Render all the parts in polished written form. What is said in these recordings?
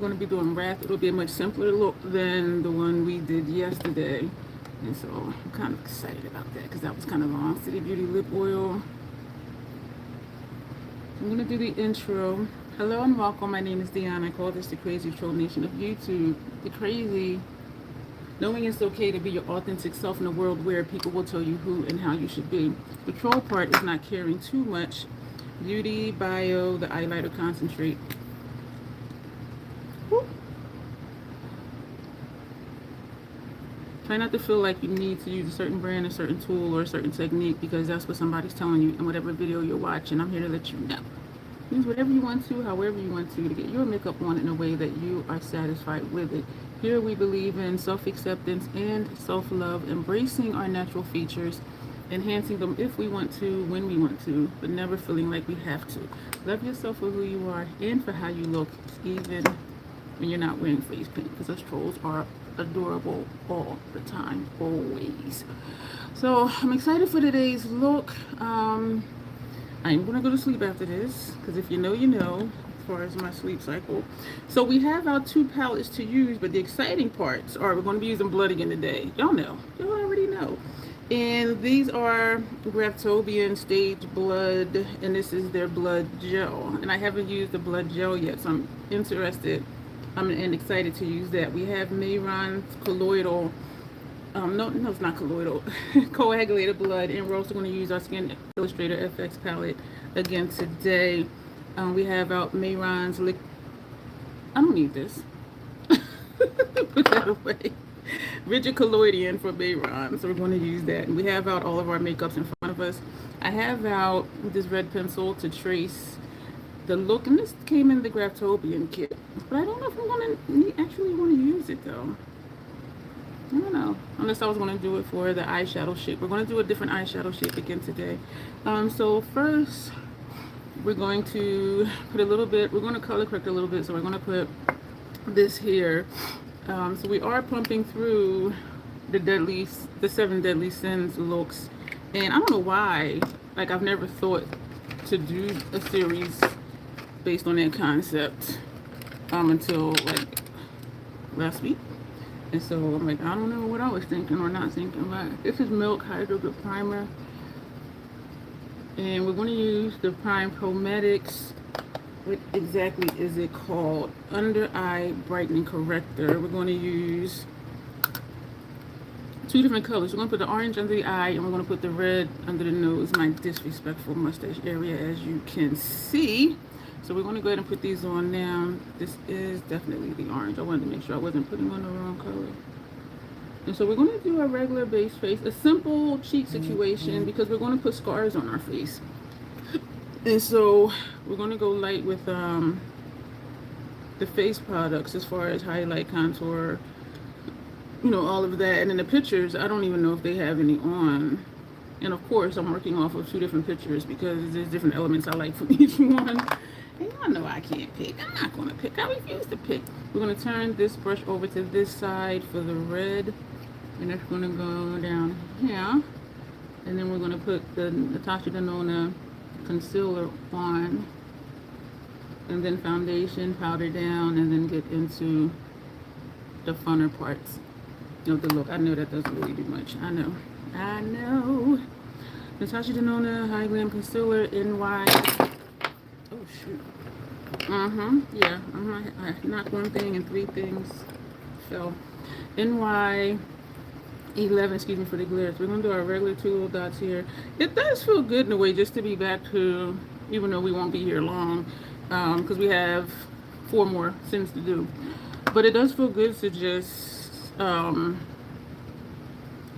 going to be doing wrath. It'll be a much simpler look than the one we did yesterday. And so I'm kind of excited about that because that was kind of long. City Beauty Lip Oil. I'm going to do the intro. Hello and welcome. My name is Dion. I call this the crazy troll nation of YouTube. The crazy, knowing it's okay to be your authentic self in a world where people will tell you who and how you should be. The troll part is not caring too much. Beauty, Bio, the eyeliner concentrate. Woo. Try not to feel like you need to use a certain brand, a certain tool, or a certain technique because that's what somebody's telling you in whatever video you're watching. I'm here to let you know. Use whatever you want to, however you want to get your makeup on in a way that you are satisfied with it. Here we believe in self-acceptance and self-love, embracing our natural features, enhancing them if we want to, when we want to, but never feeling like we have to. Love yourself for who you are and for how you look, even when you're not wearing face paint, because us trolls are adorable all the time, always. So I'm excited for today's look. I'm gonna go to sleep after this, because if you know, you know, as far as my sleep cycle. So we have our two palettes to use, but the exciting parts are we're going to be using blood again today. Y'all know, y'all already know. And these are Graftobian Stage Blood, and this is their blood gel. And I haven't used the blood gel yet, so I'm interested. I'm excited to use that. We have Mayron's colloidal. No, it's not colloidal. Coagulated blood, and we're also going to use our Skin Illustrator FX palette again today. We have out Mayron's I don't need this. Put that away. Rigid Colloidal for Mayron, so we're going to use that. And we have out all of our makeups in front of us. I have out this red pencil to trace the look, and this came in the Graftobian kit, but I don't know if I'm going to actually want to use it though. I don't know, unless I was going to do it for the eyeshadow shape. We're going to do a different eyeshadow shape again today. So first, we're going to put a little bit, we're going to color correct a little bit, so we're going to put this here. So we are pumping through the 7 deadly sins looks, and I don't know why, like I've never thought to do a series based on that concept until like last week. And so I'm like, I don't know what I was thinking or not thinking, but this is Milk Hydro Grip Primer. And we're going to use the Prime Cosmetics. What exactly is it called? Under Eye Brightening Corrector. We're going to use 2 different colors. We're going to put the orange under the eye, and we're going to put the red under the nose, my disrespectful mustache area, as you can see. So we're going to go ahead and put these on now. This is definitely the orange. I wanted to make sure I wasn't putting on the wrong color. And so we're going to do a regular base face, a simple cheek situation, because we're going to put scars on our face. And so we're going to go light with the face products as far as highlight, contour, you know, all of that. And in the pictures, I don't even know if they have any on. And of course, I'm working off of 2 different pictures because there's different elements I like from each one. And y'all know I can't pick. I'm not going to pick. I refuse to pick. We're going to turn this brush over to this side for the red. And that's going to go down here. And then we're going to put the Natasha Denona concealer on. And then foundation, powder down, and then get into the funner parts of the look. I know that doesn't really do much. I know. Natasha Denona High Glam Concealer NY. Oh shoot. Yeah. I knocked one thing and 3 things fell. NY 11. Excuse me for the glare. So we're gonna do our regular 2 little dots here. It does feel good in a way just to be back to, even though we won't be here long, because we have 4 more sins to do. But it does feel good to just I'm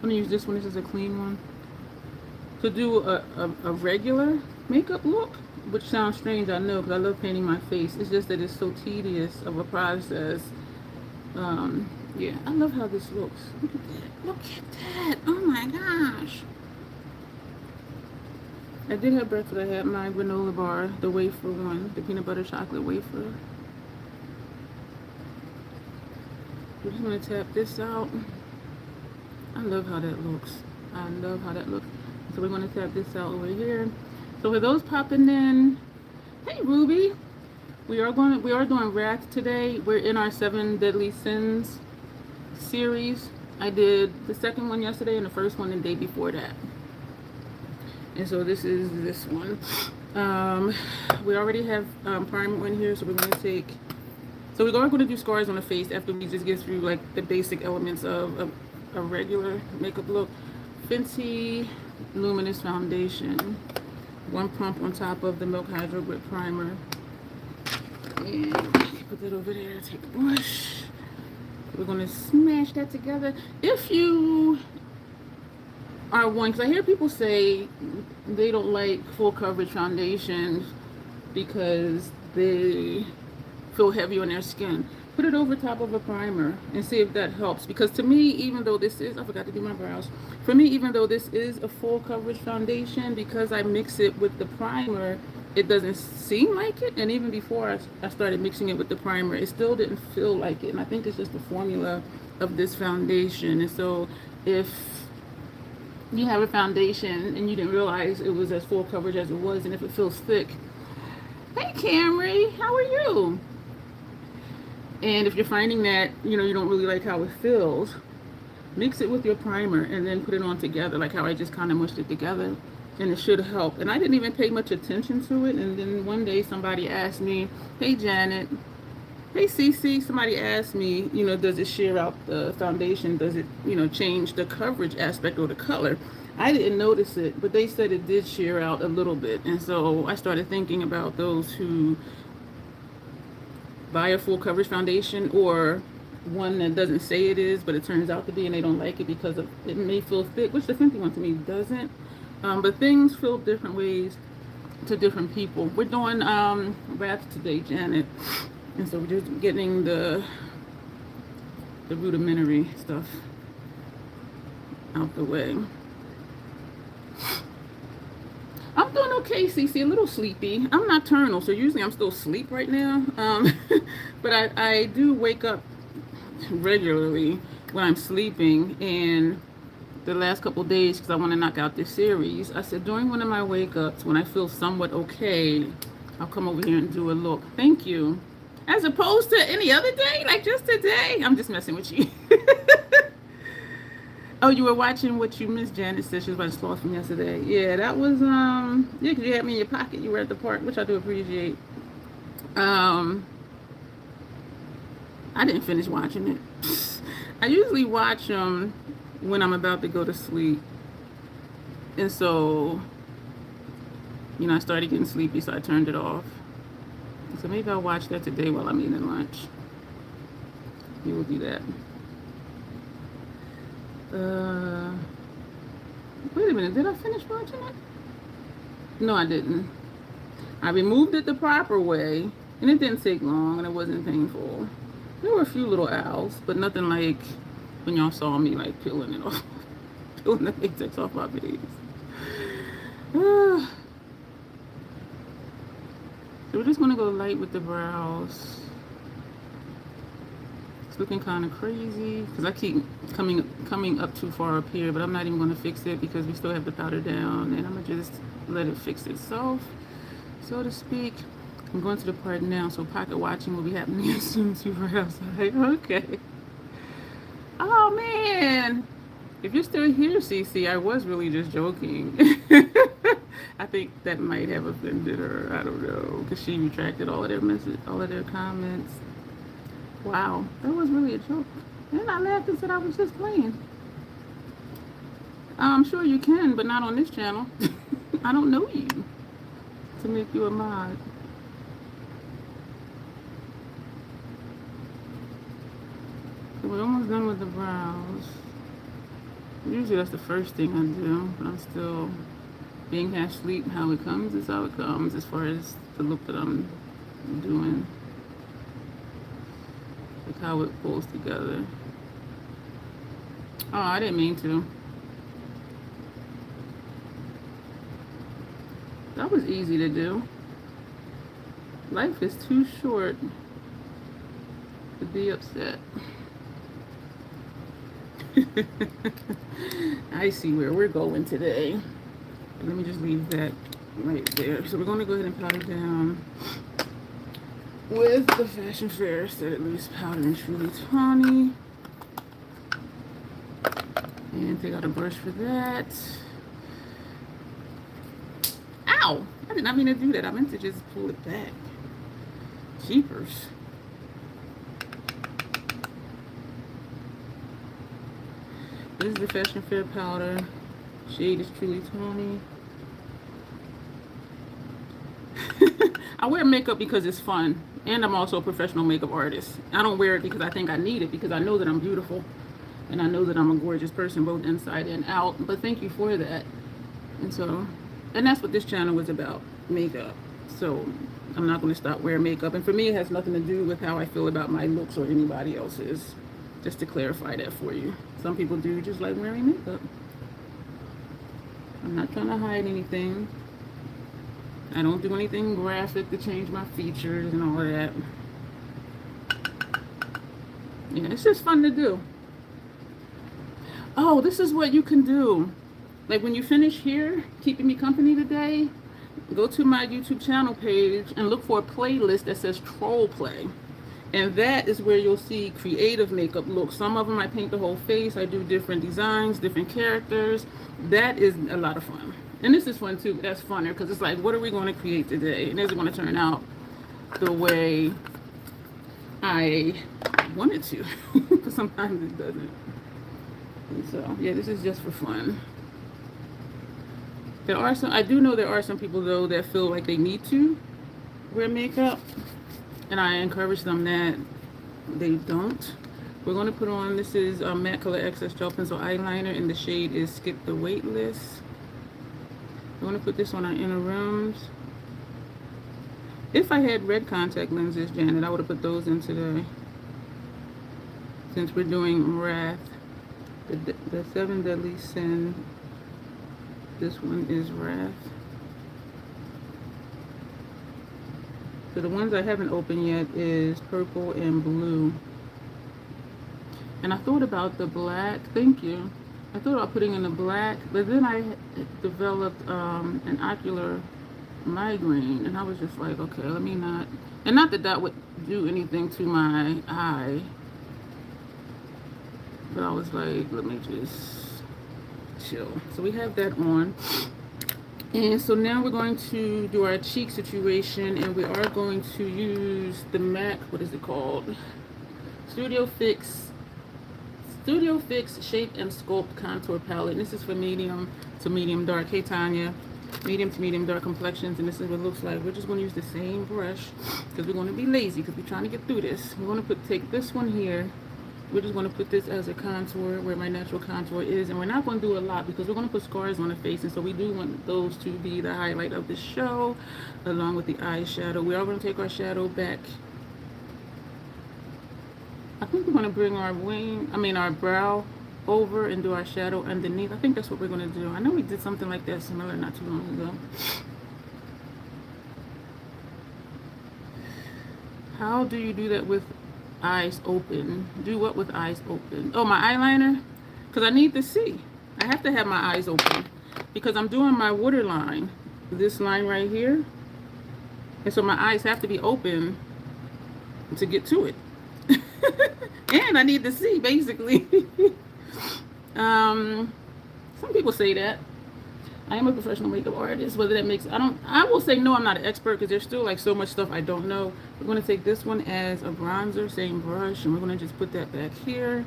gonna use this one. This is a clean one. To do a regular makeup look, which sounds strange, I know, because I love painting my face. It's just that it's so tedious of a process. Yeah, I love how this looks. Look at that. Look at that. Oh my gosh. I did have breakfast. I had my granola bar, the wafer one, the peanut butter chocolate wafer. We're just going to tap this out. I love how that looks. I love how that looks. So we're going to tap this out over here. So for those popping in, hey Ruby, We are doing wrath today. We're in our 7 deadly sins series. I did the second one yesterday and the first one the day before that. And so this is this one. We already have primer in here, so we're going to take. So we're going to do scars on the face after we just get through like the basic elements of a regular makeup look. Fenty Luminous Foundation. 1 pump on top of the Milk Hydro Grip Primer. And put that over there. Take a brush. We're going to smash that together. If you are one, because I hear people say they don't like full coverage foundations because they feel heavy on their skin. Put it over top of a primer and see if that helps. Because to me, even though this is, I forgot to do my brows. For me, even though this is a full coverage foundation, because I mix it with the primer, it doesn't seem like it. And even before I started mixing it with the primer, it still didn't feel like it. And I think it's just the formula of this foundation. And so if you have a foundation and you didn't realize it was as full coverage as it was, and if it feels thick, hey Camry, how are you? And if you're finding that, you know, you don't really like how it feels, mix it with your primer and then put it on together, like how I just kind of mushed it together, and it should help. And I didn't even pay much attention to it. And then one day somebody asked me, hey Janet, hey Cece, somebody asked me, you know, does it sheer out the foundation? Does it, you know, change the coverage aspect or the color? I didn't notice it, but they said it did sheer out a little bit. And so I started thinking about those who buy a full coverage foundation, or one that doesn't say it is, but it turns out to be, and they don't like it because of, it may feel thick, which the Fenty one to me doesn't. But things feel different ways to different people. We're doing wraps today, Janet. And so we're just getting the rudimentary stuff out the way. I'm doing okay, Cece. A little sleepy. I'm nocturnal, so usually I'm still asleep right now. But I do wake up regularly when I'm sleeping. And the last couple days, because I want to knock out this series, I said during one of my wake ups, when I feel somewhat okay, I'll come over here and do a look. Thank you. As opposed to any other day, like just today. I'm just messing with you. Oh, you were watching What You Missed, Janet said. She was watching Sloth from yesterday. Yeah, that was, yeah, because you had me in your pocket. You were at the park, which I do appreciate. I didn't finish watching it. I usually watch them when I'm about to go to sleep. And so, you know, I started getting sleepy, so I turned it off. So maybe I'll watch that today while I'm eating lunch. We will do that. Wait a minute, did I finish watching it? No, I didn't. I removed it the proper way, and it didn't take long, and it wasn't painful. There were a few little owls, but nothing like when y'all saw me like peeling it off, peeling the latex off my face. So we're just gonna go light with the brows. It's looking kind of crazy because I keep coming up too far up here, but I'm not even going to fix it because we still have the powder down, and I'm going to just let it fix itself, so to speak. I'm going to the part now, so pocket watching will be happening as soon as you're outside. Okay. Oh, man. If you're still here, Cece, I was really just joking. I think that might have offended her. I don't know, because she retracted all of their comments. Wow, that was really a joke. And I laughed and said I was just playing. I'm sure you can, but not on this channel. I don't know you to make you a mod. So we're almost done with the brows. Usually that's the first thing I do, but I'm still being half asleep. How it comes is how it comes as far as the look that I'm doing. Like how it pulls together. Oh, I didn't mean to. That was easy to do. Life is too short to be upset. I see where we're going today. Let me just leave that right there. So we're going to go ahead and powder down with the Fashion Fair Set At Least Powder and Truly Tawny. And take out a brush for that. Ow! I did not mean to do that. I meant to just pull it back. Jeepers. This is the Fashion Fair powder. Shade is Truly Tawny. I wear makeup because it's fun. And I'm also a professional makeup artist. I don't wear it because I think I need it, because I know that I'm beautiful. And I know that I'm a gorgeous person, both inside and out. But thank you for that. And that's what this channel was about, makeup. So I'm not going to stop wearing makeup. And for me, it has nothing to do with how I feel about my looks or anybody else's. Just to clarify that for you. Some people do just like wearing makeup. I'm not trying to hide anything. I don't do anything graphic to change my features and all of that. Yeah, it's just fun to do. Oh, this is what you can do. Like when you finish here, keeping me company today, go to my YouTube channel page and look for a playlist that says Troll Play. And that is where you'll see creative makeup looks. Some of them I paint the whole face. I do different designs, different characters. That is a lot of fun. And this is fun too. That's funner because it's like, what are we going to create today? And is it going to turn out the way I want it to? Because sometimes it doesn't. And so, yeah, this is just for fun. I do know there are some people though that feel like they need to wear makeup. And I encourage them that they don't. We're going to put on, this is Matte Color Excess Gel Pencil Eyeliner, and the shade is Skip the Waitlist. We're going to put this on our inner rims. If I had red contact lenses, Janet, I would have put those in today. Since we're doing Wrath, the 7 Deadly Sin, this one is Wrath. So the ones I haven't opened yet is purple and blue. And I thought about the black. Thank you. I thought about putting in the black, but then I developed an ocular migraine, and I was just like, okay, let me not. And not that that would do anything to my eye, but I was like, let me just chill. So we have that on. And so now we're going to do our cheek situation, and we are going to use the MAC, what is it called? Studio Fix Shape and Sculpt Contour Palette. And this is for medium to medium dark. Hey Tanya, medium to medium dark complexions, and this is what it looks like. We're just going to use the same brush because we're going to be lazy because we're trying to get through this. We're going to take this one here. We're just going to put this as a contour where my natural contour is, and we're not going to do a lot because we're going to put scars on the face, and so we do want those to be the highlight of the show along with the eyeshadow. We are going to take our shadow back. I think we're going to bring our brow over and do our shadow underneath. I think that's what we're going to do. I know we did something like that similar not too long ago. How do you do that with eyes open? Do what with eyes open? Oh, my eyeliner? Because I need to see. I have to have my eyes open because I'm doing my waterline, this line right here. And so my eyes have to be open to get to it. And I need to see, basically. Some people say that. I am a professional makeup artist. Whether that makes, I will say no, I'm not an expert because there's still like so much stuff I don't know. We're going to take this one as a bronzer, same brush, and we're going to just put that back here.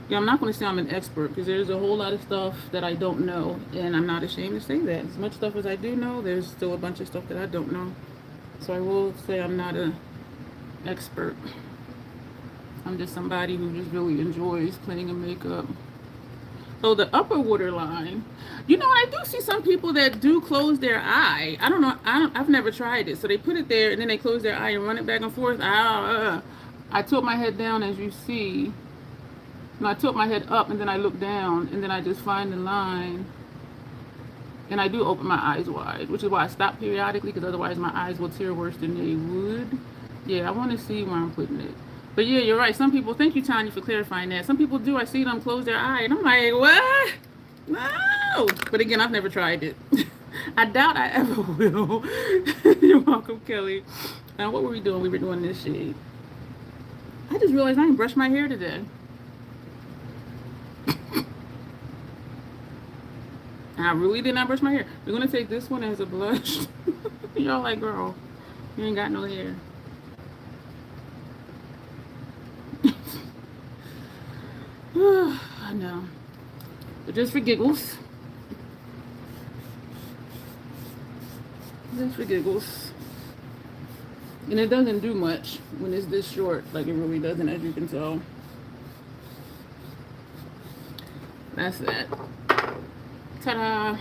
Yeah, I'm not going to say I'm an expert because there's a whole lot of stuff that I don't know, and I'm not ashamed to say that. As much stuff as I do know, there's still a bunch of stuff that I don't know. So I will say I'm not an expert. I'm just somebody who just really enjoys playing in makeup. So the upper waterline, you know, I do see some people that do close their eye. I don't know. I've never tried it. So they put it there and then they close their eye and run it back and forth. I tilt my head down, as you see. No, I tilt my head up and then I look down and then I just find the line. And I do open my eyes wide, which is why I stop periodically because otherwise my eyes will tear worse than they would. Yeah, I want to see where I'm putting it. But yeah, you're right. Some people, thank you, Tanya, for clarifying that. Some people do. I see them close their eye, and I'm like, what? No. But again, I've never tried it. I doubt I ever will. You're welcome, Kelly. Now, what were we doing? We were doing this shade. I just realized I didn't brush my hair today. I really did not brush my hair. We're going to take this one as a blush. Y'all like, girl, you ain't got no hair. I know. But just for giggles. Just for giggles. And it doesn't do much when it's this short. Like, it really doesn't, as you can tell. That's that. Ta-da!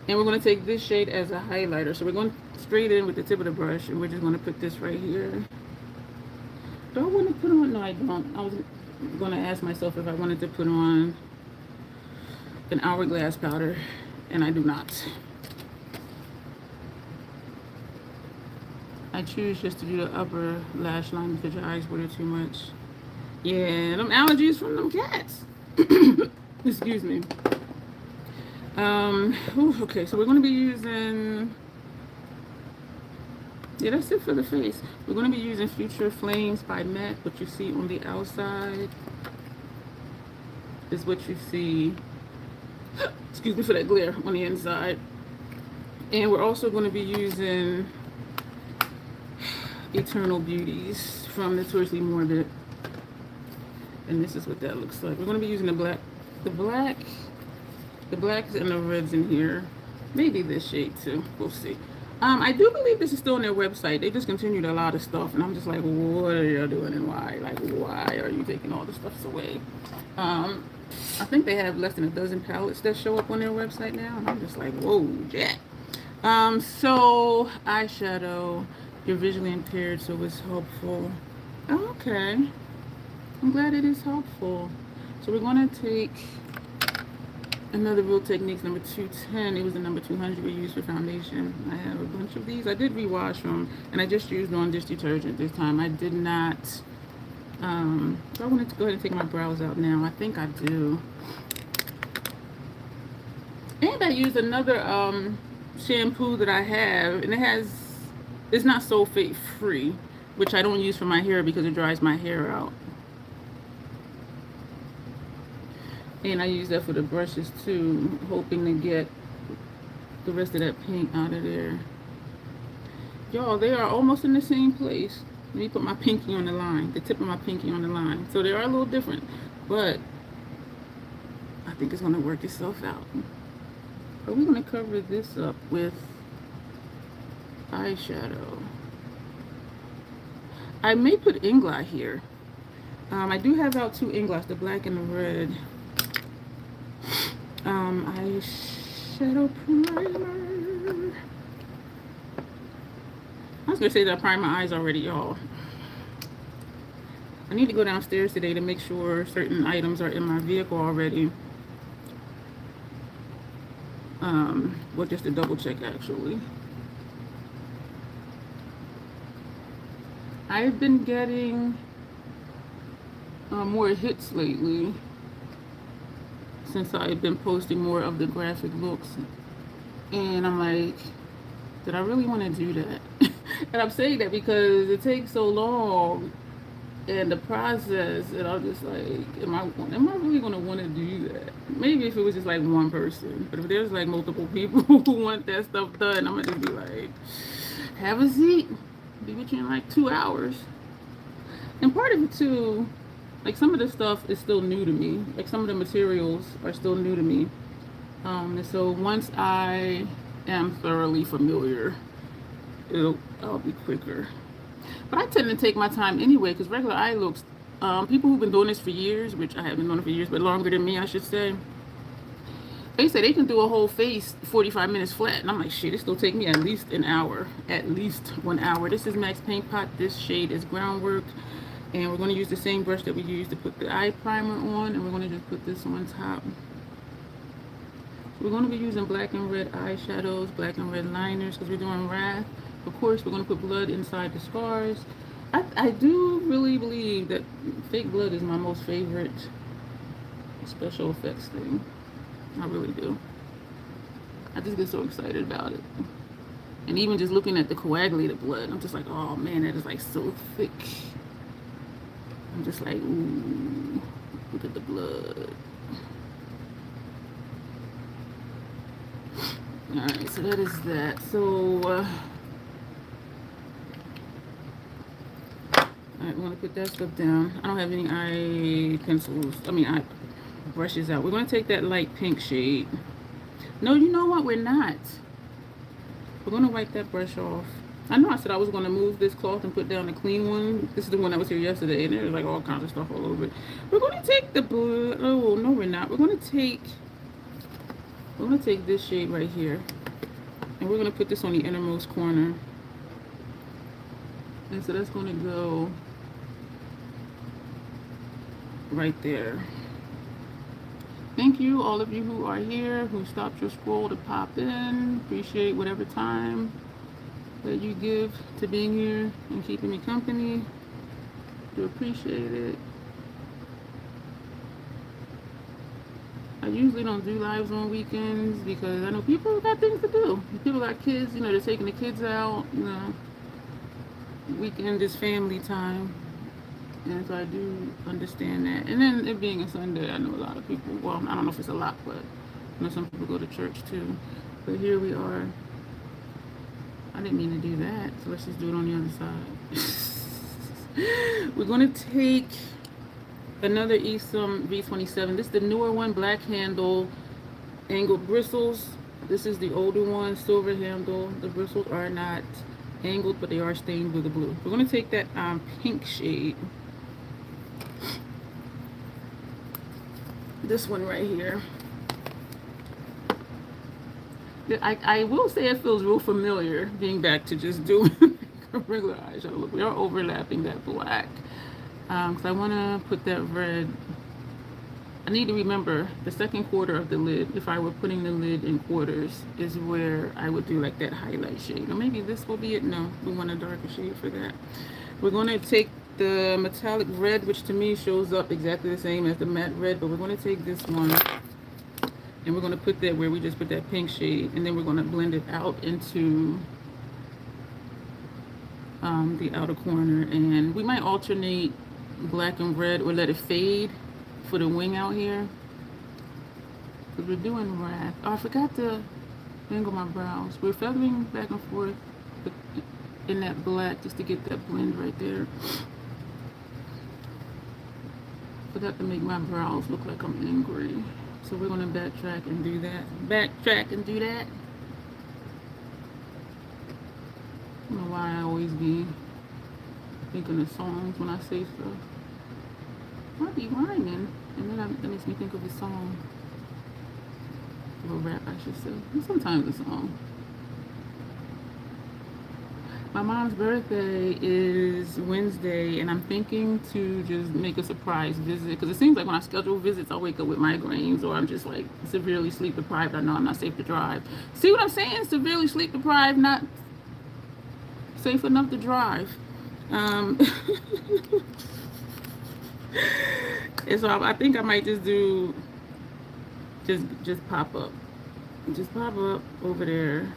And we're going to take this shade as a highlighter. So we're going straight in with the tip of the brush. And we're just going to put this right here. Do I want to put on? No, I don't. I was going to ask myself if I wanted to put on an hourglass powder. And I do not. I choose just to do the upper lash line because your eyes water too much. Yeah, them allergies from them cats. Excuse me. Okay, so we're going to be using, yeah, that's it for the face. We're going to be using Future Flames by MAC. What you see on the outside is what you see, excuse me for that glare, on the inside. And we're also going to be using Eternal Beauties from Notoriously Morbid. And this is what that looks like. We're going to be using the blacks and the reds in here. Maybe this shade too. We'll see. I do believe this is still on their website. They discontinued a lot of stuff, and I'm just like, what are you doing and why? Like, why are you taking all the stuff away? I think they have less than a dozen palettes that show up on their website now, and I'm just like, whoa, Jack. So eyeshadow. You're visually impaired, so it's helpful. Okay. I'm glad it is helpful. So we're going to take another Real Techniques number 210. It was the number 200 we used for foundation. I have a bunch of these. I did rewash them, and I just used on dish detergent this time. I did not. Do I want to go ahead and take my brows out now? I think I do. And I used another shampoo that I have, and it's not sulfate free, which I don't use for my hair because it dries my hair out. And I use that for the brushes too, hoping to get the rest of that paint out of there. Y'all, they are almost in the same place. Let me put my pinky on the line, the tip of my pinky on the line. So they are a little different, but I think it's gonna work itself out. But we're gonna cover this up with eyeshadow. I may put Inglass here. I do have out two Inglass, the black and the red. Eyeshadow primer. I was gonna say that I primed my eyes already, y'all. I need to go downstairs today to make sure certain items are in my vehicle already. Well, just to double check actually. I've been getting more hits lately since I've been posting more of the graphic looks, and I'm like, did I really want to do that? And I'm saying that because it takes so long and the process, and I'm just like, am I really going to want to do that? Maybe if it was just like one person, but if there's like multiple people who want that stuff done, I'm going to just be like, have a seat, be with you in like 2 hours. And part of it too, like some of the stuff is still new to me. Like some of the materials are still new to me. And so once I am thoroughly familiar, I'll be quicker. But I tend to take my time anyway, because regular eye looks, people who've been doing this for years, which I haven't been doing it for years, but longer than me, I should say, they say they can do a whole face 45 minutes flat. And I'm like, shit, it still take me at least an hour, at least 1 hour. This is Max Paint Pot. This shade is Groundwork. And we're going to use the same brush that we used to put the eye primer on, and we're going to just put this on top. We're going to be using black and red eyeshadows, black and red liners, because we're doing Wrath. Of course, we're going to put blood inside the scars. I do really believe that fake blood is my most favorite special effects thing. I really do. I just get so excited about it. And even just looking at the coagulated blood, I'm just like, oh man, that is like so thick. I'm just like, ooh, look at the blood. All right, so that is that. So, all right, we're gonna put that stuff down. I don't have any eye pencils. I mean, eye brushes out. We're gonna take that light pink shade. No, you know what? We're not. We're gonna wipe that brush off. I know I said I was gonna move this cloth and put down a clean one. This is the one that was here yesterday, and there's like all kinds of stuff all over it. We're gonna take the blood. Oh no, we're not. We're gonna take this shade right here, and we're gonna put this on the innermost corner. And so that's gonna go right there. Thank you, all of you who are here, who stopped your scroll to pop in. Appreciate whatever time that you give to being here and keeping me company. Do appreciate it. I usually don't do lives on weekends because I know people got things to do. People got kids, you know, they're taking the kids out, you know. Weekend is family time. And so I do understand that. And then it being a Sunday, I know a lot of people, well, I don't know if it's a lot, but I know some people go to church too. But here we are. I didn't mean to do that, so let's just do it on the other side. We're going to take another Esom V27. This is the newer one, black handle, angled bristles. This is the older one, silver handle. The bristles are not angled, but they are stained with the blue. We're going to take that pink shade. This one right here. I will say it feels real familiar being back to just doing a regular eyeshadow look. We are overlapping that black because I want to put that red. I need to remember the second quarter of the lid. If I were putting the lid in quarters is where I would do like that highlight shade. Or maybe this will be it. No, we want a darker shade for that. We're going to take the metallic red, which to me shows up exactly the same as the matte red, but we're going to take this one and we're going to put that where we just put that pink shade, and then we're going to blend it out into the outer corner. And we might alternate black and red or let it fade for the wing out here, because we're doing wrath. Oh, I forgot to angle my brows. We're feathering back and forth in that black just to get that blend right there. Forgot to make my brows look like I'm angry. So we're going to backtrack and do that. Backtrack and do that. I don't know why I always be thinking of songs when I say stuff. I be rhyming, and then that makes me think of a song. Or rap, I should say. And sometimes a song. My mom's birthday is Wednesday, and I'm thinking to just make a surprise visit, because it seems like when I schedule visits, I wake up with migraines, or I'm just like severely sleep deprived. I know I'm not safe to drive. See what I'm saying? Severely sleep deprived, not safe enough to drive. And so I think I might just do, just pop up over there.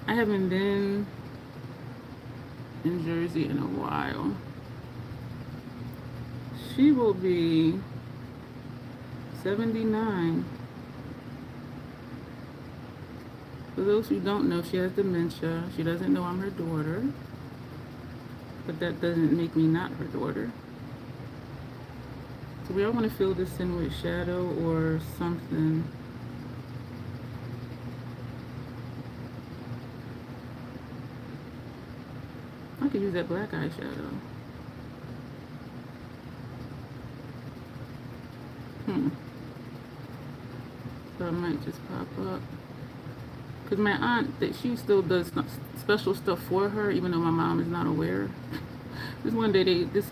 I haven't been in Jersey in a while. She will be 79. For those who don't know, she has dementia. She doesn't know I'm her daughter, but that doesn't make me not her daughter. So we all want to fill this in with shadow or something. I could use that black eyeshadow. So I might just pop up. Because my aunt, she still does special stuff for her, even though my mom is not aware. This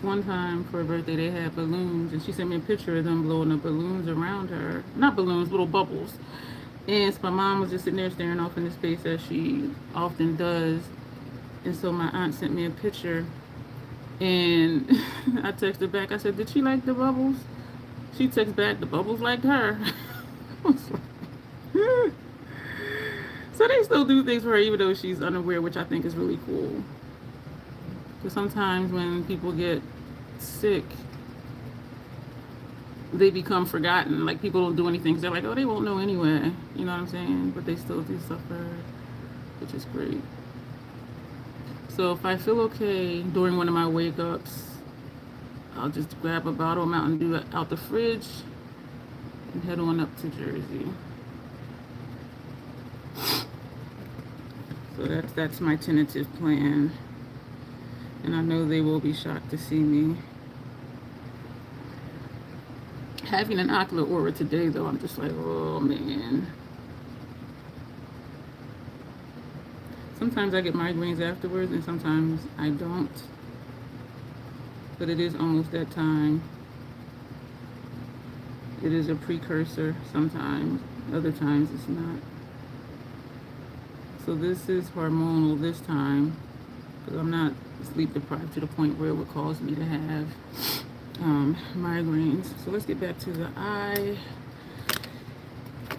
one time for her birthday, they had balloons, and she sent me a picture of them blowing up balloons around her. Not balloons, little bubbles. And so my mom was just sitting there staring off into space, as she often does. And so my aunt sent me a picture, and I texted back. I said, "Did she like the bubbles?" She texted back, "The bubbles liked her." I was like, they still do things for her even though she's unaware, which I think is really cool. Because sometimes when people get sick, they become forgotten. Like people don't do anything. They're like, oh, they won't know anyway. You know what I'm saying? But they still do stuff for her, which is great. So if I feel okay during one of my wake ups, I'll just grab a bottle of Mountain Dew out the fridge and head on up to Jersey. So that's my tentative plan. And I know they will be shocked to see me. Having an ocular aura today, though, I'm just like, oh man. Sometimes I get migraines afterwards, and sometimes I don't. But it is almost that time. It is a precursor sometimes, other times it's not. So this is hormonal this time, because I'm not sleep deprived to the point where it would cause me to have migraines. So let's get back to the eye.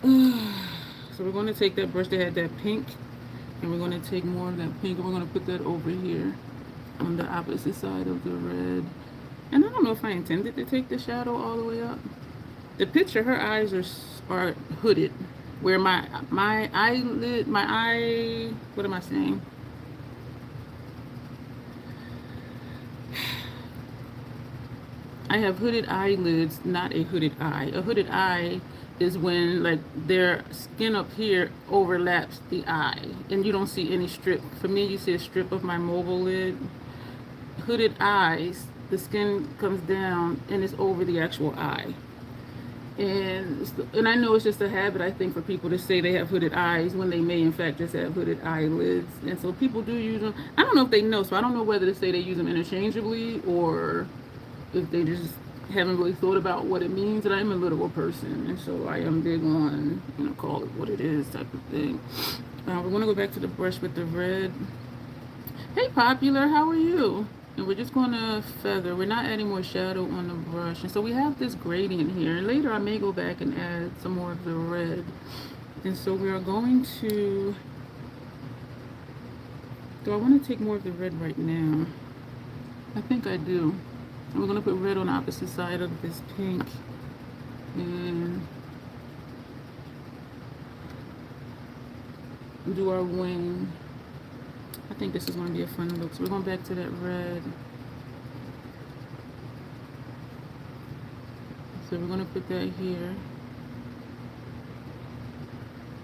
So we're going to take that brush that had that pink, and we're going to take more of that pink, and we're going to put that over here on the opposite side of the red. And I don't know if I intended to take the shadow all the way up. The picture, her eyes are hooded, where my eyelid, my eye, what am I saying? I have hooded eyelids, not a hooded eye. A hooded eye is when like their skin up here overlaps the eye and you don't see any strip. For me, you see a strip of my mobile lid. Hooded eyes, the skin comes down and it's over the actual eye. And I know it's just a habit, I think, for people to say they have hooded eyes when they may in fact just have hooded eyelids. And so people do use them. I don't know if they know, so I don't know whether to say they use them interchangeably or if they just haven't really thought about what it means. And I'm a literal person, and so I am big on, call it what it is type of thing. We're going to go back to the brush with the red. Hey, Popular, how are you? And we're just going to feather. We're not adding more shadow on the brush. And so we have this gradient here. And later I may go back and add some more of the red. And so we are going to... Do I want to take more of the red right now? I think I do. And we're going to put red on the opposite side of this pink. And do our wing. I think this is going to be a fun look. So we're going back to that red. So we're going to put that here.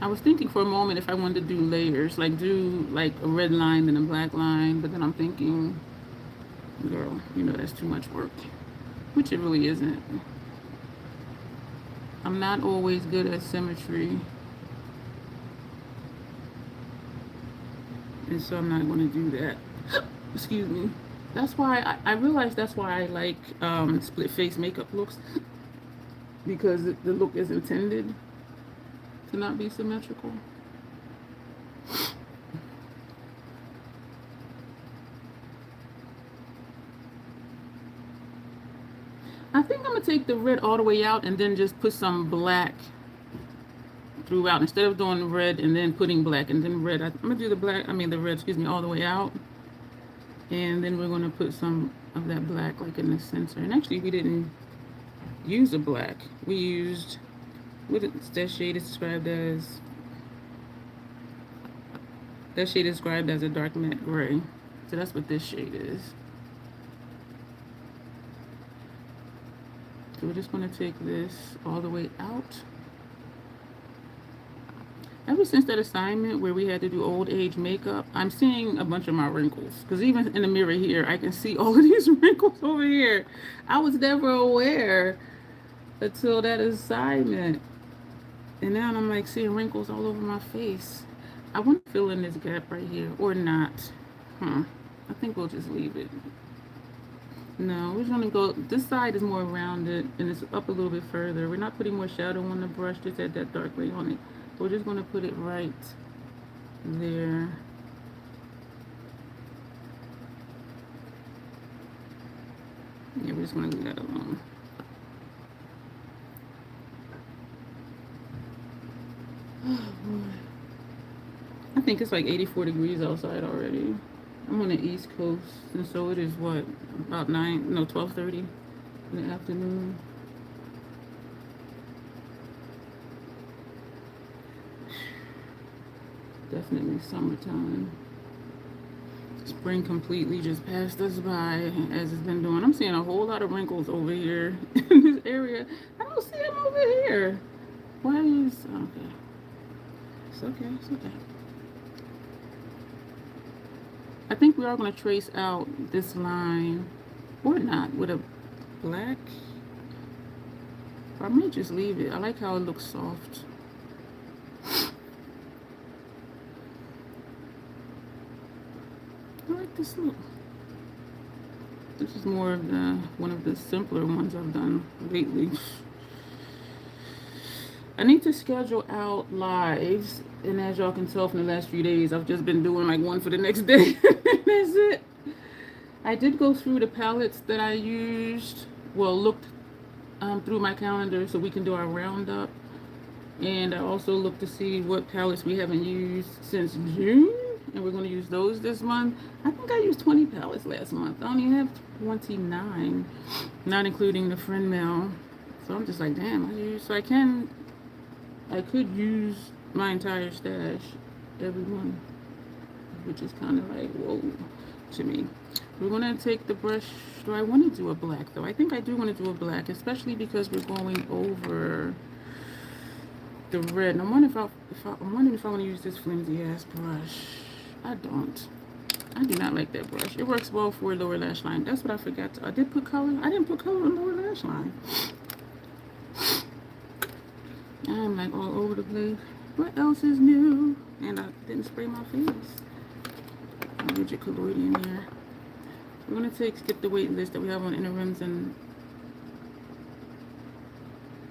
I was thinking for a moment if I wanted to do layers, like do like a red line and a black line, but then I'm thinking, girl, that's too much work, which it really isn't. I'm not always good at symmetry. And so I'm not going to do that. Excuse me. That's why I realized that's why I like split face makeup looks, because the look is intended to not be symmetrical. I think I'm going to take the red all the way out and then just put some black throughout, instead of doing red and then putting black and then red. I'm gonna do the red, all the way out, and then we're gonna put some of that black like in the center. And actually, we didn't use a black. We used, what is that shade is described as? That shade is described as a dark matte gray. So that's what this shade is. So we're just gonna take this all the way out. Ever since that assignment where we had to do old age makeup, I'm seeing a bunch of my wrinkles. Because even in the mirror here, I can see all of these wrinkles over here. I was never aware until that assignment. And now I'm like seeing wrinkles all over my face. I want to fill in this gap right here, or not. I think we'll just leave it. No, we're going to go, this side is more rounded and it's up a little bit further. We're not putting more shadow on the brush, just add that dark gray on it. We're just going to put it right there. Yeah, we're just going to leave that alone. Oh, boy. think it's like 84 degrees outside already. I'm on the East Coast, and so it is what, about 12:30 in the afternoon. Definitely summertime. Spring completely just passed us by, as it's been doing. I'm seeing a whole lot of wrinkles over here in this area. I don't see them over here. Why is okay? It's okay. It's okay. I think we are going to trace out this line, or not, with a black. Or I may just leave it. I like how it looks soft. I like this look. This is more of one of the simpler ones I've done lately. I need to schedule out lives, and as y'all can tell from the last few days, I've just been doing like one for the next day. That's it. I did go through the palettes that I used, well, looked through my calendar so we can do our roundup. And I also looked to see what palettes we haven't used since June, and we're going to use those this month. I think I used 20 palettes last month. I only have 29, not including the friend mail. So I'm just like, damn, I could use my entire stash every month, which is kind of like, whoa, to me. We're going to take the brush. Do I want to do a black, though? I think I do want to do a black, especially because we're going over the red. And I'm wondering if I want to use this flimsy-ass brush. I don't. I do not like that brush. It works well for lower lash line. That's what I forgot. I did put color. I didn't put color on lower lash line. I'm like all over the place. What else is new? And I didn't spray my face. I'll get your colloidal in there. We're going to skip the wait list that we have on inner rims and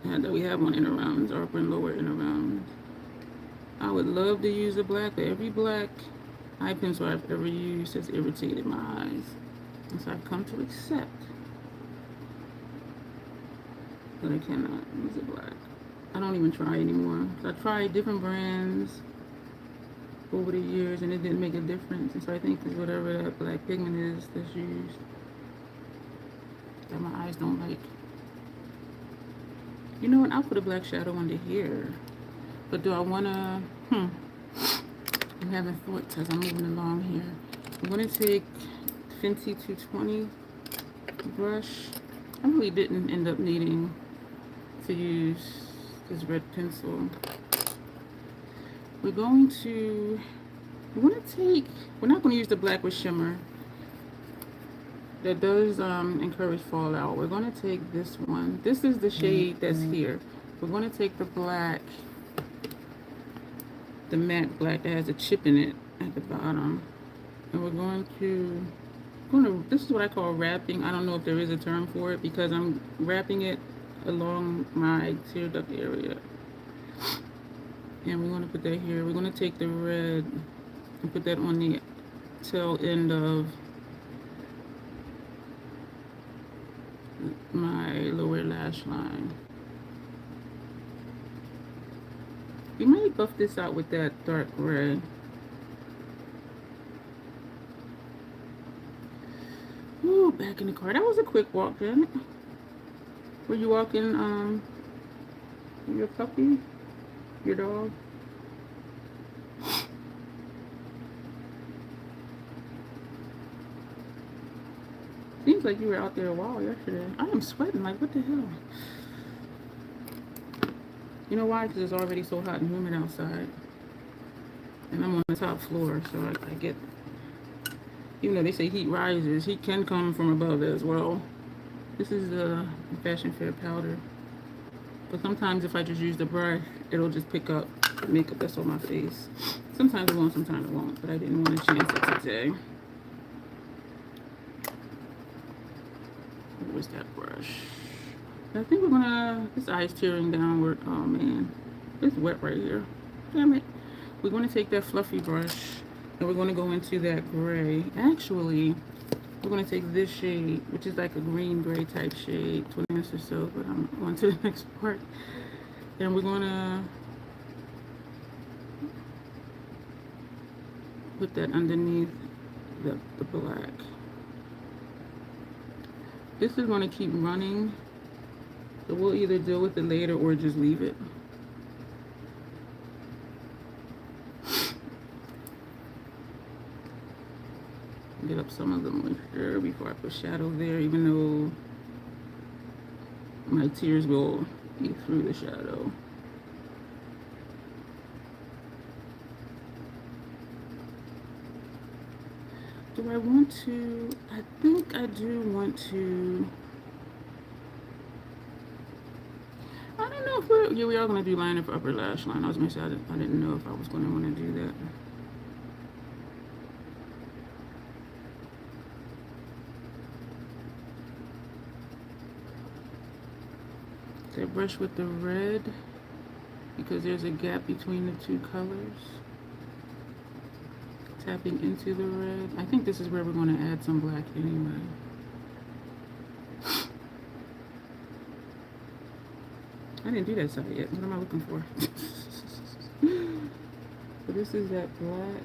that we have on inner rounds, or upper and lower inner rounds. I would love to use a black, but every black eye pencil I've ever used has irritated my eyes. And so I've come to accept that I cannot use a black. I don't even try anymore. I tried different brands over the years and it didn't make a difference. And so I think it's whatever that black pigment is that's used that my eyes don't like. You know what? I'll put a black shadow under here. But do I want to... I'm having thoughts as I'm moving along here. I'm going to take Fenty 220 brush. I really didn't end up needing to use this red pencil. We're not going to use the black with shimmer. That does encourage fallout. We're going to take this one. This is the shade that's here. We're going to take the black, the matte black that has a chip in it at the bottom. And we're going to, this is what I call wrapping. I don't know if there is a term for it because I'm wrapping it along my tear duct area. And we're going to put that here. We're going to take the red and put that on the tail end of my lower lash line. You might buff this out with that dark gray. Ooh, back in the car. That was a quick walk, didn't it? Were you walking your puppy? Your dog? Seems like you were out there a while yesterday. I am sweating. Like, what the hell? You know why? Because it's already so hot and humid outside. And I'm on the top floor, so I get... Even though they say heat rises, heat can come from above as well. This is the Fashion Fair powder. But sometimes if I just use the brush, it'll just pick up the makeup that's on my face. Sometimes it won't, sometimes it won't. But I didn't want to chance it today. Where's that brush? I think we're gonna, this eye's tearing downward. Oh man, it's wet right here. Damn it. We're gonna take that fluffy brush and we're gonna go into that gray. Actually, we're gonna take this shade, which is like a green gray type shade, 20 minutes or so, but I'm on to the next part. And we're gonna put that underneath the black. This is going to keep running, so we'll either deal with it later or just leave it. Get up some of the moisture before I put shadow there, even though my tears will eat through the shadow. Do I want to? I think I do want to. I don't know if we are going to do liner for upper lash line. I was going to say I didn't know if I was going to want to do that. So I brush with the red because there's a gap between the two colors. Tapping into the red. I think this is where we're going to add some black anyway. I didn't do that side yet. What am I looking for? So this is that black.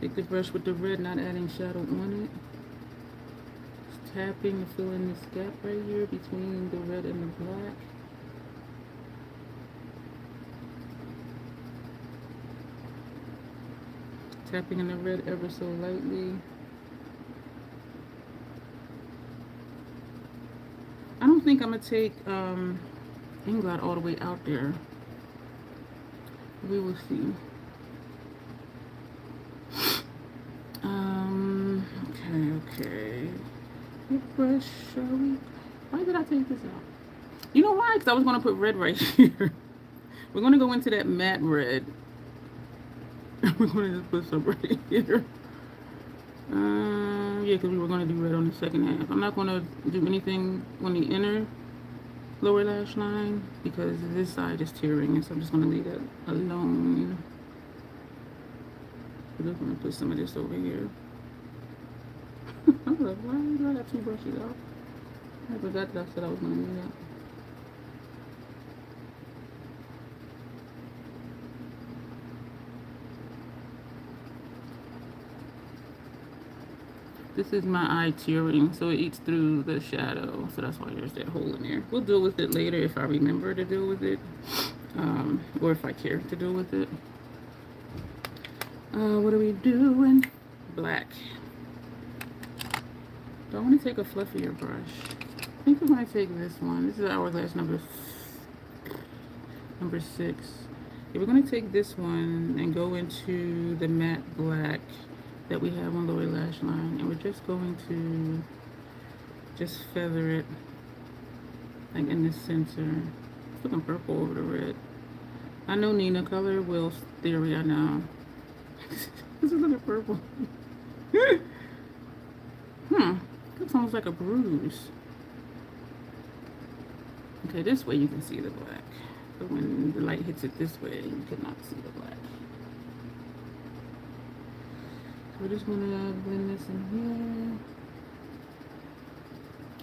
Take the brush with the red, not adding shadow on it. Just tapping to fill in this gap right here between the red and the black. Tapping in the red ever so lightly. I don't think I'm going to take Inglot all the way out there. We will see. Okay. What brush shall we? Why did I take this out? You know why? Because I was going to put red right here. We're going to go into that matte red. We're going to just put some right here. Yeah, because we were going to do red on the second half. I'm not going to do anything on the inner lower lash line because this side is tearing, and so I'm just going to leave that alone. We're just going to put some of this over here. I was like, why do I have two brushes out? I forgot that I said I was going to do that. This is my eye tearing, so it eats through the shadow, so that's why there's that hole in there. We'll deal with it later if I remember to deal with it, or if I care to deal with it. What are we doing? Black. Do I want to take a fluffier brush? I think I'm going to take this one. This is Hourglass number 6. Yeah, we're going to take this one and go into the matte black that we have on lower lash line, and we're just going to just feather it like in the center. It's looking purple over the red. I know Nina color Will's theory. I know. This is looking purple. Looks almost like a bruise. Okay, this way you can see the black, but when the light hits it this way, you cannot see the black. So we're just gonna blend this in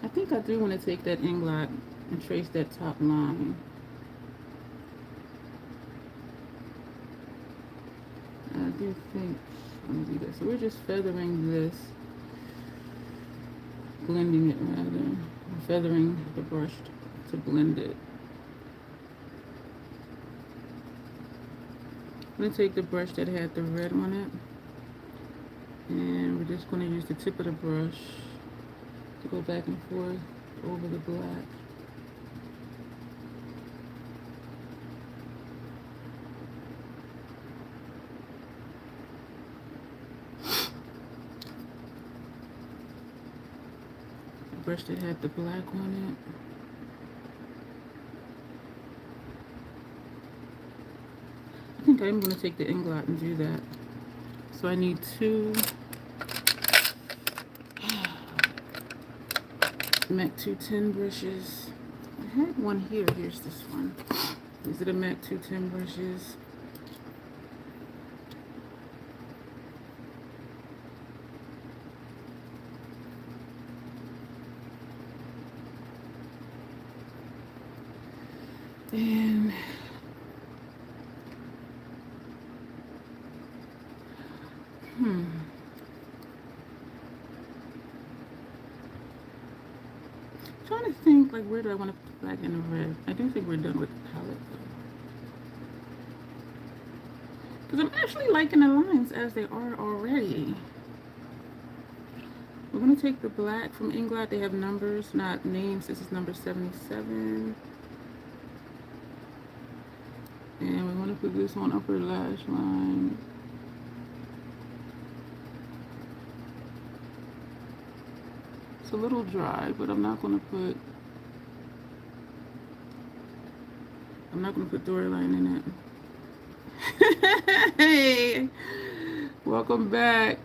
here. I think I do want to take that Inglot and trace that top line. I do think I'm gonna do that. So we're just feathering this, blending it rather, feathering the brush to blend it. I'm gonna take the brush that had the red on it, and we're just going to use the tip of the brush to go back and forth over the black. The brush that had the black on it. I think I'm going to take the Inglot and do that. So I need 2 MAC 210 brushes. I had one here. Here's this one. These are the MAC 210 brushes. And trying to think, like, where do I want to put the black and the red? I do think we're done with the palette though, because I'm actually liking the lines as they are already. We're going to take the black from Inglot. They have numbers, not names. This is number 77. And we're going to put this on upper lash line. It's a little dry, but I'm not going to put Doryline in it. Hey, welcome back.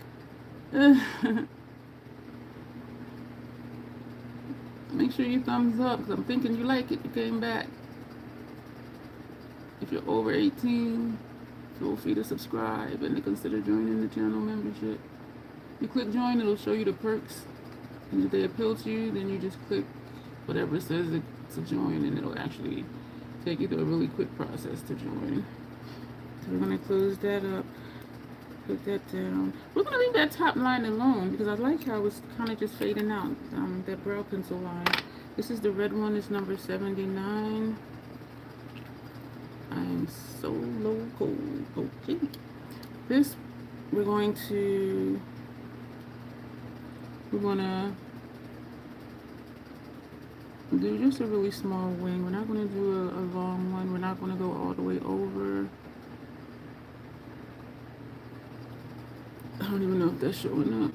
Make sure you thumbs up, because I'm thinking you like it. You came back. If you're over 18, feel free to subscribe and to consider joining the channel membership. You click join, it'll show you the perks. And if they appeal to you, then you just click whatever says to join, and it'll actually take you through a really quick process to join. So we're going to close that up. Put that down. We're going to leave that top line alone because I like how it's kind of just fading out, that brow pencil line. This is the red one. It's number 79. I'm so local. Okay. This, we're going to do just a really small wing. We're not going to do a long one. We're not going to go all the way over. I don't even know if that's showing up.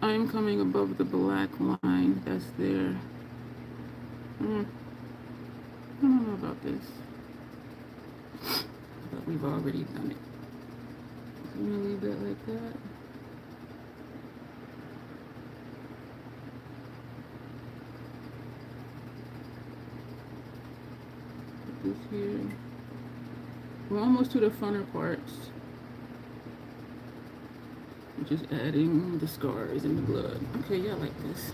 I am coming above the black line that's there. I don't know about this, but we've already done it. So I'm gonna leave that like that. Put this here. We're almost to the funner parts, which is adding the scars and the blood. Okay, yeah, I like this.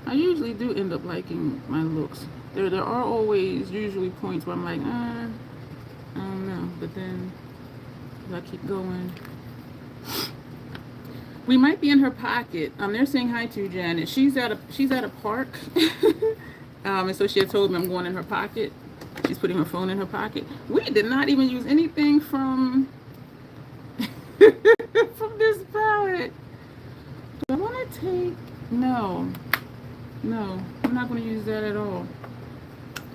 I usually do end up liking my looks. There are always usually points where I'm like, I don't know, but then I keep going. We might be in her pocket. They're saying hi to Janet. She's at a park, and so she had told me I'm going in her pocket. She's putting her phone in her pocket. We did not even use anything from from this palette. Do I want to take? No, I'm not going to use that at all.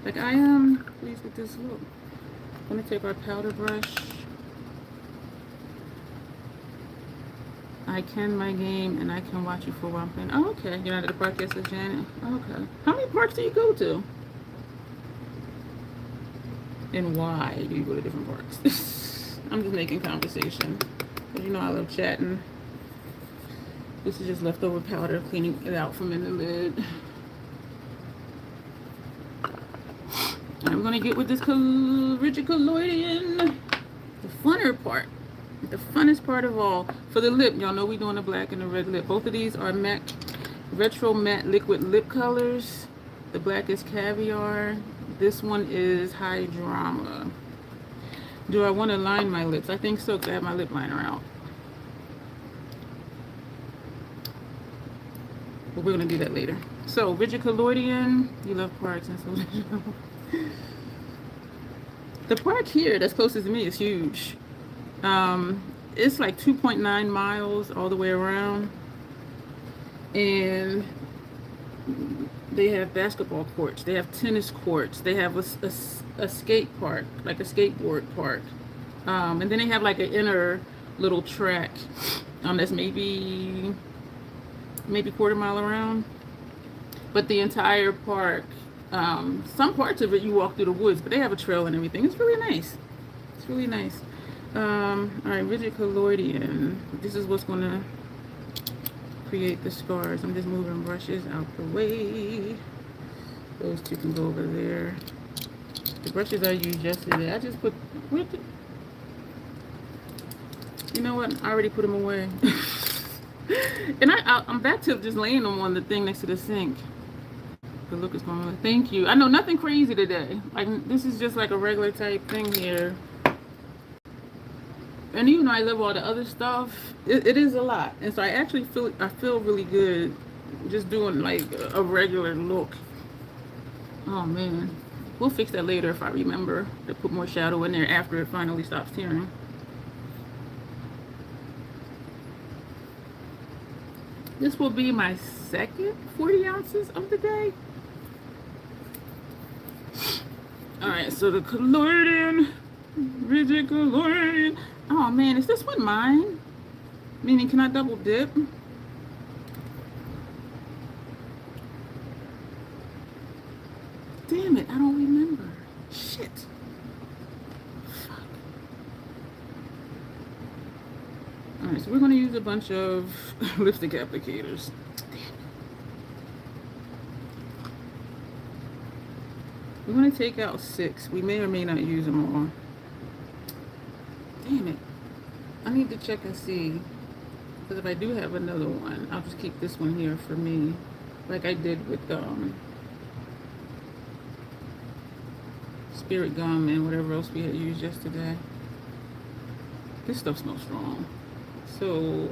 Like, I am pleased with this look. I'm going to take our powder brush. I can my game and I can watch you for one thing. Oh, okay. You're not at the park yesterday, Janet? Okay. How many parks do you go to? And why do you go to different parks? I'm just making conversation. Because you know I love chatting. This is just leftover powder, cleaning it out from in the lid. I'm going to get with this rigid colloidal, the funner part. The funnest part of all. For the lip, y'all know we're doing the black and the red lip. Both of these are matte, retro matte liquid lip colors. The black is Caviar. This one is High Drama. Do I want to line my lips? I think so, because I have my lip liner out. But we're going to do that later. So, rigid colloidal. You love parks, and so did you. The park here that's closest to me is huge. It's like 2.9 miles all the way around, and they have basketball courts, they have tennis courts, they have a skate park, like a skateboard park, and then they have like an inner little track that's maybe quarter mile around, but the entire park, some parts of it you walk through the woods, but they have a trail and everything. It's really nice. It's really nice. All right, rigid colloidal. This is what's going to create the scars. I'm just moving brushes out the way. Those two can go over there. The brushes I used yesterday, I just put, you know what? I already put them away. And I'm back to just laying them on the thing next to the sink. The look is going. Thank you. I know nothing crazy today. Like this is just like a regular type thing here. And even though I love all the other stuff, it is a lot. And so I actually feel really good just doing like a regular look. Oh man. We'll fix that later if I remember to put more shadow in there after it finally stops tearing. This will be my second 40 ounces of the day. Alright, so the colloidin, rigid colloidin. Oh man, is this one mine? Meaning, can I double dip? Damn it, I don't remember. Shit. Fuck. Alright, so we're going to use a bunch of lipstick applicators. We're going to take out 6. We may or may not use them all. Damn it. I need to check and see. Because if I do have another one, I'll just keep this one here for me. Like I did with Spirit Gum and whatever else we had used yesterday. This stuff smells strong. So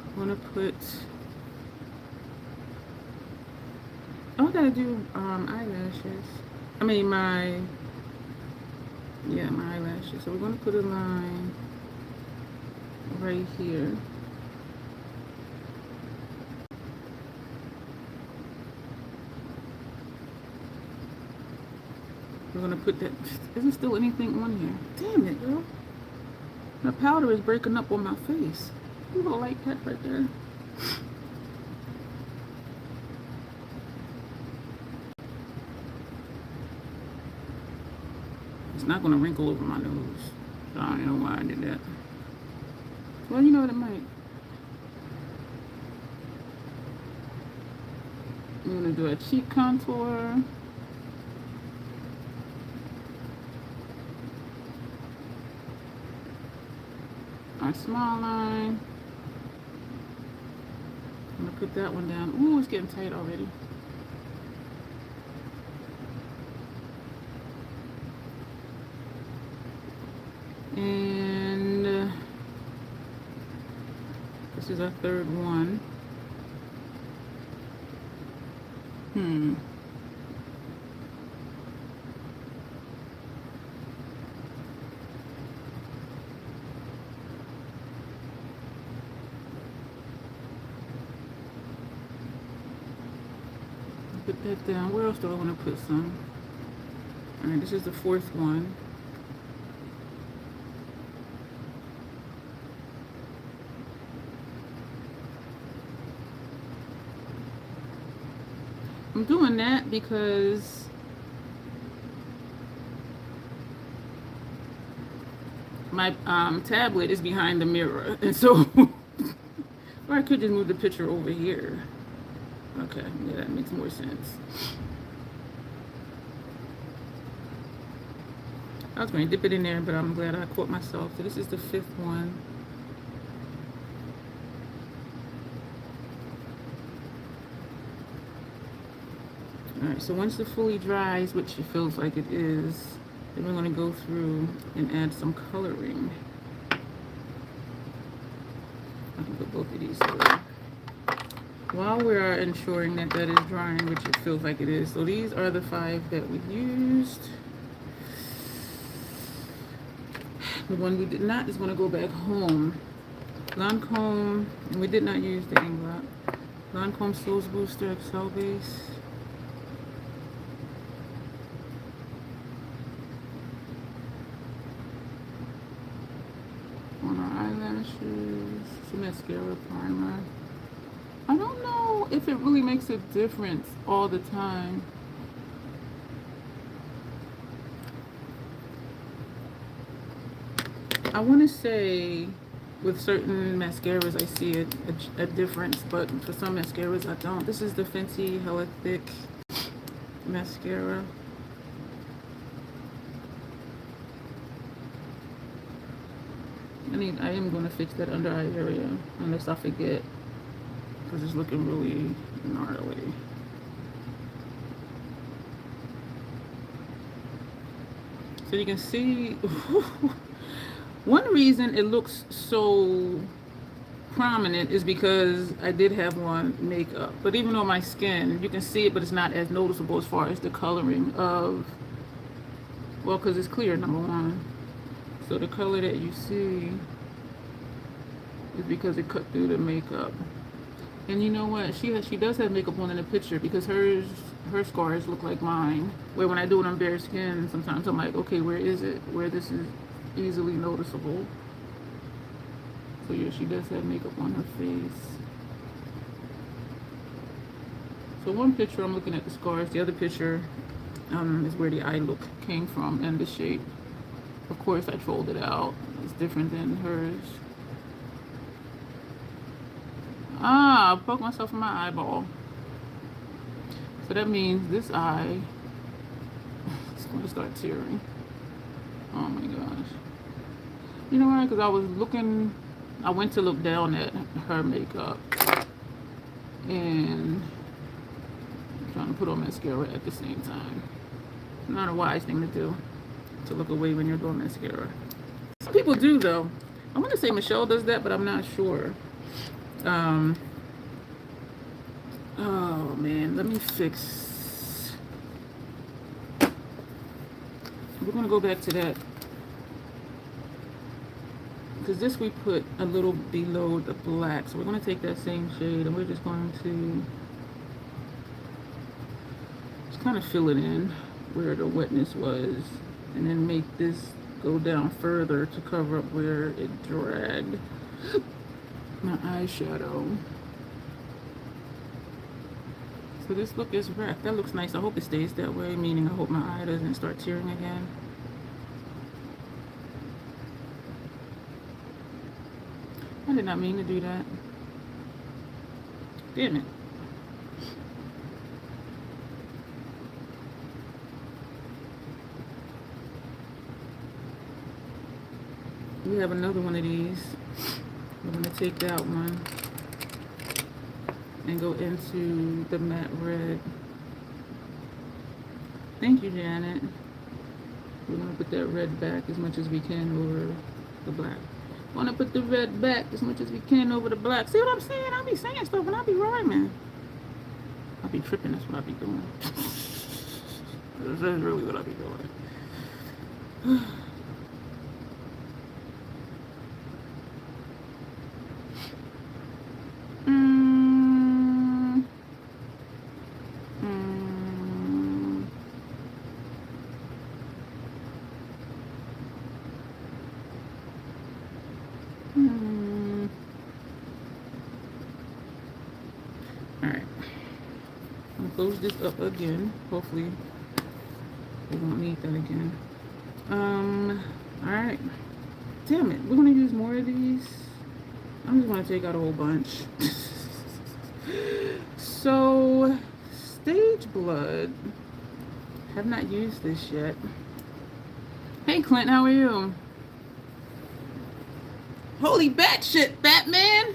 I'm gonna put. Oh, I gotta do eyelashes. I mean my eyelashes. So we're gonna put a line right here. We're gonna put that. Isn't still anything on here? Damn it, girl. My powder is breaking up on my face. You don't like that right there. It's not gonna wrinkle over my nose. So I don't know why I did that. Well, you know what, it might. I'm gonna do a cheek contour. Our small line. I'm gonna put that one down. Ooh, it's getting tight already. And this is our third one. Put that down. Where else do I want to put some? Alright, this is the fourth one. I'm doing that because my tablet is behind the mirror, and so or I could just move the picture over here. Okay, yeah, that makes more sense. I was going to dip it in there, but I'm glad I caught myself. So this is the fifth one. Alright, so once it fully dries, which it feels like it is, then we're going to go through and add some coloring. I can put both of these through. While we are ensuring that that is drying, which it feels like it is. So these are the 5 that we used. The one we did not is going to go back home. Lancome, and we did not use the Inglot. Lancome Souls Booster Excel Base. On our eyelashes, some mascara primer. I don't know if it really makes a difference all the time. I want to say with certain mascaras I see a difference, but for some mascaras I don't. This is the Fenty Hella Thick mascara. I am going to fix that under eye area unless I forget. because it's looking really gnarly. So you can see one reason it looks so prominent is because I did have on makeup. But even on my skin, you can see it, but it's not as noticeable as far as the coloring of, well, because it's clear, number one. So the color that you see is because it cut through the makeup. And you know what? She does have makeup on in the picture, because her scars look like mine. Where when I do it on bare skin, sometimes I'm like, okay, where is it? Where this is easily noticeable. So yeah, she does have makeup on her face. So one picture I'm looking at the scars. The other picture is where the eye look came from and the shape. Of course, I trolled it out. It's different than hers. Ah, I poked myself in my eyeball. So that means this eye is going to start tearing. Oh my gosh. You know why? Because I went to look down at her makeup and I'm trying to put on mascara at the same time. Not a wise thing to do, to look away when you're doing mascara. Some people do though. I want to say Michelle does that, but I'm not sure. Oh man, let me fix. We're gonna go back to that, because this we put a little below the black, so we're gonna take that same shade and we're just going to just kind of fill it in where the wetness was, and then make this go down further to cover up where it dragged my eyeshadow. So this look is wrecked. That looks nice. I hope it stays that way, meaning I hope my eye doesn't start tearing again. I did not mean to do that. Damn it. We have another one of these. We're going to take that one and go into the matte red. Thank you, Janet. We're going to put that red back as much as we can over the black. Want to put the red back as much as we can over the black. See what I'm saying? I be saying stuff and I be rhyming. I be tripping. That's what I be doing. That's really what I be doing. Alright. I'm gonna close this up again. Hopefully we won't need that again. Alright. Damn it. We're gonna use more of these. I'm just gonna take out a whole bunch. So Stage Blood. Have not used this yet. Hey Clint, how are you? Holy batshit, Batman!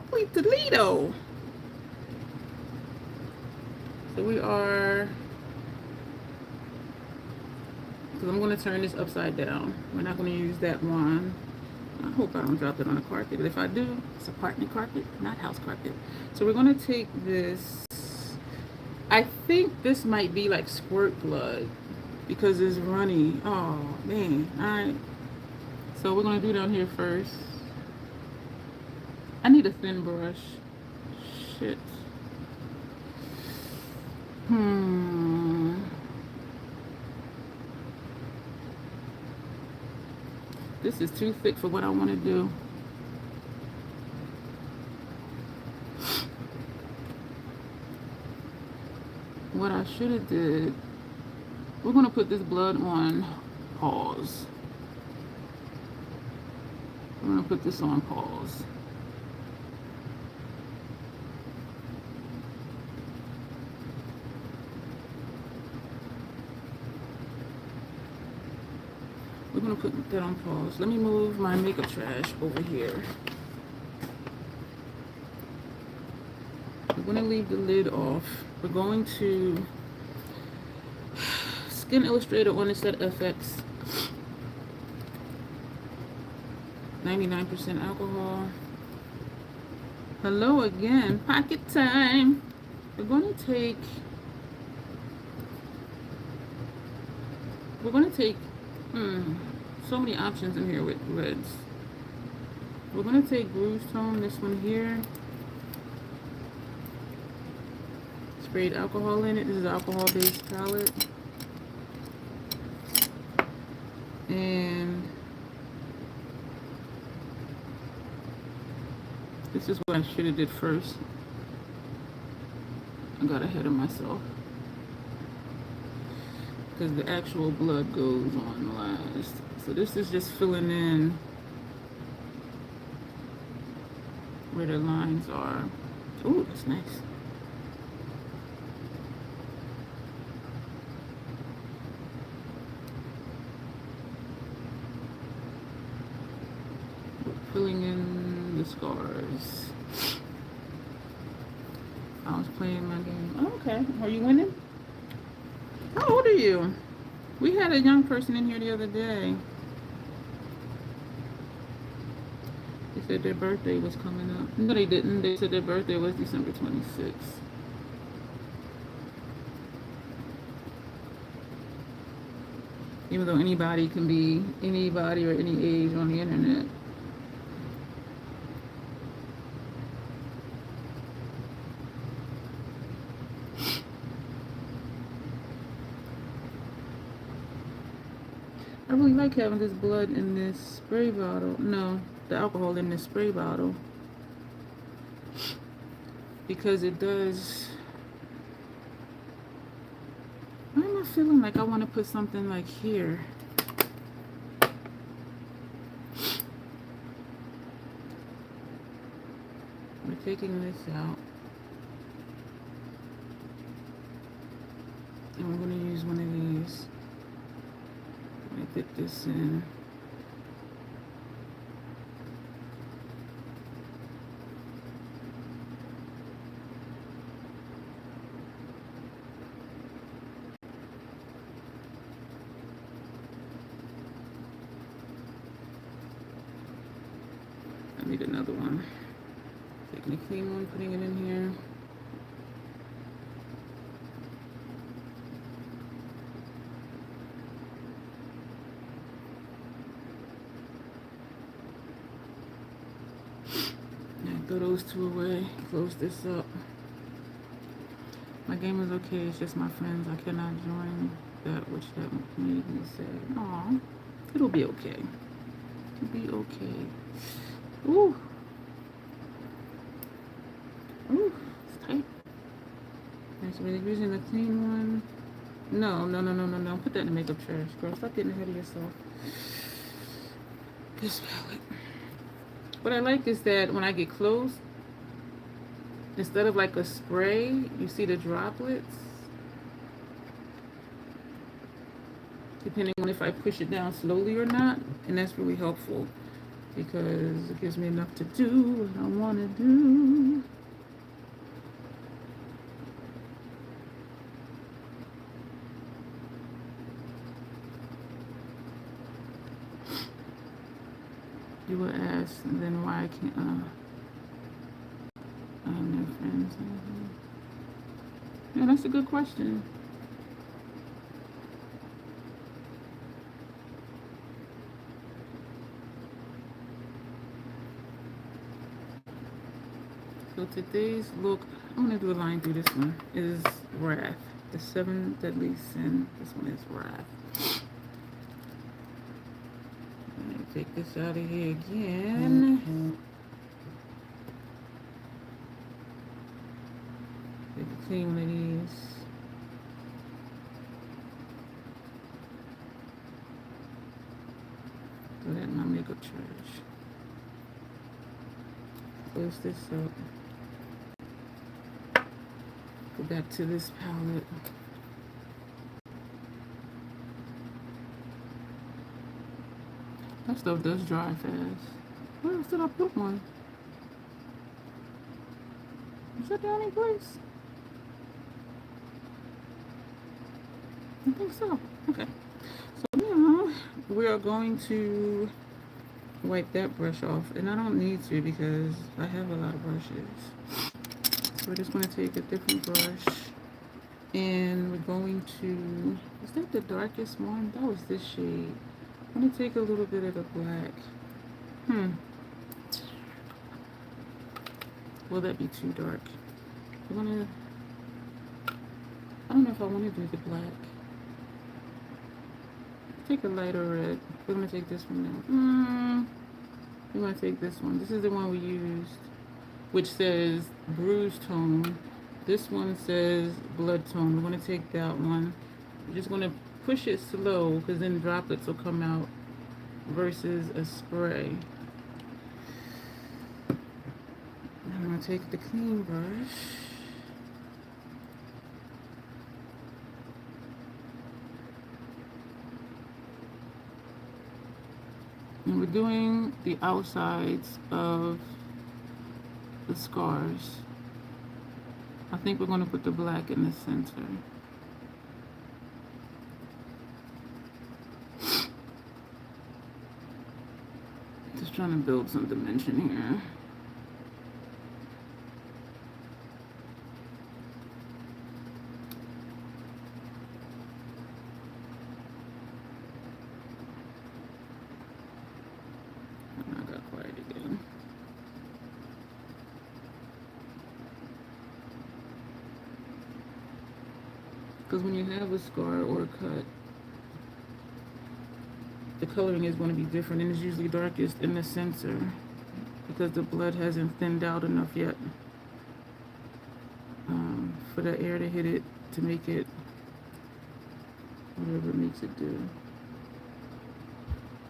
Holy Toledo! So we are, because I'm going to turn this upside down. We're not going to use that one. I hope I don't drop it on the carpet. But if I do, it's apartment carpet, not house carpet. So we're going to take this. I think this might be like Squirt Blood because it's runny. Oh, man. All right. So we're going to do down here first. I need a thin brush. Shit. This is too thick for what I want to do. What I should have did, we're going to put this blood on pause. I'm going to put this on pause. We're going to put that on pause. Let me move my makeup trash over here. going to leave the lid off. We're going to Skin Illustrator on this at FX. 99% alcohol. Hello again. Pocket time. We're going to take so many options in here with reds. We're going to take Groove Tone, this one here. Sprayed alcohol in it. This is an alcohol-based palette. And this is what I should have did first. I got ahead of myself. Because the actual blood goes on last. So this is just filling in where the lines are. Ooh, that's nice. Filling in the scars. I was playing my game. Oh, okay. Are you winning? How old are you? We had a young person in here the other day. They said their birthday was coming up. No, they didn't. They said their birthday was December 26th. Even though anybody can be anybody or any age on the internet. I really like having this blood in this spray bottle. No, the alcohol in this spray bottle. Because it does... Why am I feeling like I want to put something like here? We're taking this out. And we're going to use one of these. Get this in. I need another one. Taking the clean one, putting it in here. Throw those two away. Close this up. My game is okay. It's just my friends. I cannot join that, which that made me sad. Aw, it'll be okay. It'll be okay. Ooh, ooh, it's tight. Okay, so we're using the clean one. No. Put that in the makeup trash, girl. Stop getting ahead of yourself. This palette. What I like is that when I get close, instead of like a spray, you see the droplets. Depending on if I push it down slowly or not. And that's really helpful because it gives me enough to do what I want to do. You will ask, and then why I can't, I have no friends. Yeah, that's a good question. So today's look, I'm going to do a line through this one, is Wrath. The 7 deadly sin. This one is Wrath. Take this out of here again. Take a clean one of these. Throw that in my makeup trash. Close this up. Go back to this palette. That stuff does dry fast. Where else did I put one? Is that the only place? I think so. Okay. So now we are going to wipe that brush off. And I don't need to because I have a lot of brushes. So we're just going to take a different brush. And we're going to, is that the darkest one? That was this shade. I'm going to take a little bit of the black. Will that be too dark? I'm gonna, I don't know if I want to do the black. Take a lighter red. We're going to take this one now. We're going to take this one. This is the one we used, which says bruise tone. This one says blood tone. We're going to take that one. We're just going to push it slow because then droplets will come out versus a spray. I'm going to take the clean brush. And we're doing the outsides of the scars. I think we're going to put the black in the center. Just trying to build some dimension here. I got quiet again. Because when you have a scar or a cut, the coloring is going to be different, and it's usually darkest in the center because the blood hasn't thinned out enough yet for the air to hit it to make it whatever it makes it do.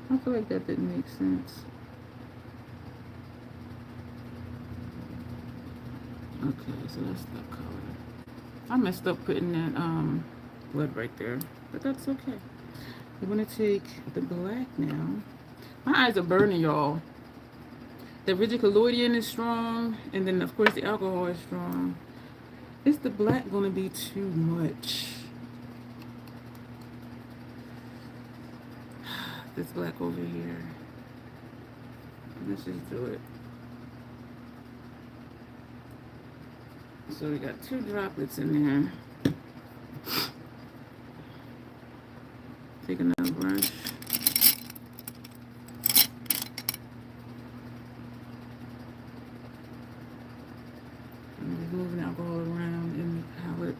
I feel like that didn't make sense. Okay, so that's that color. I messed up putting that blood right there, but that's okay. We're gonna take the black now. My eyes are burning, y'all. The reticuloidean is strong, and then of course the alcohol is strong. Is the black gonna be too much? This black over here. Let's just do it. So we got 2 droplets in there. Take another brush. I'm just moving alcohol around in the palette.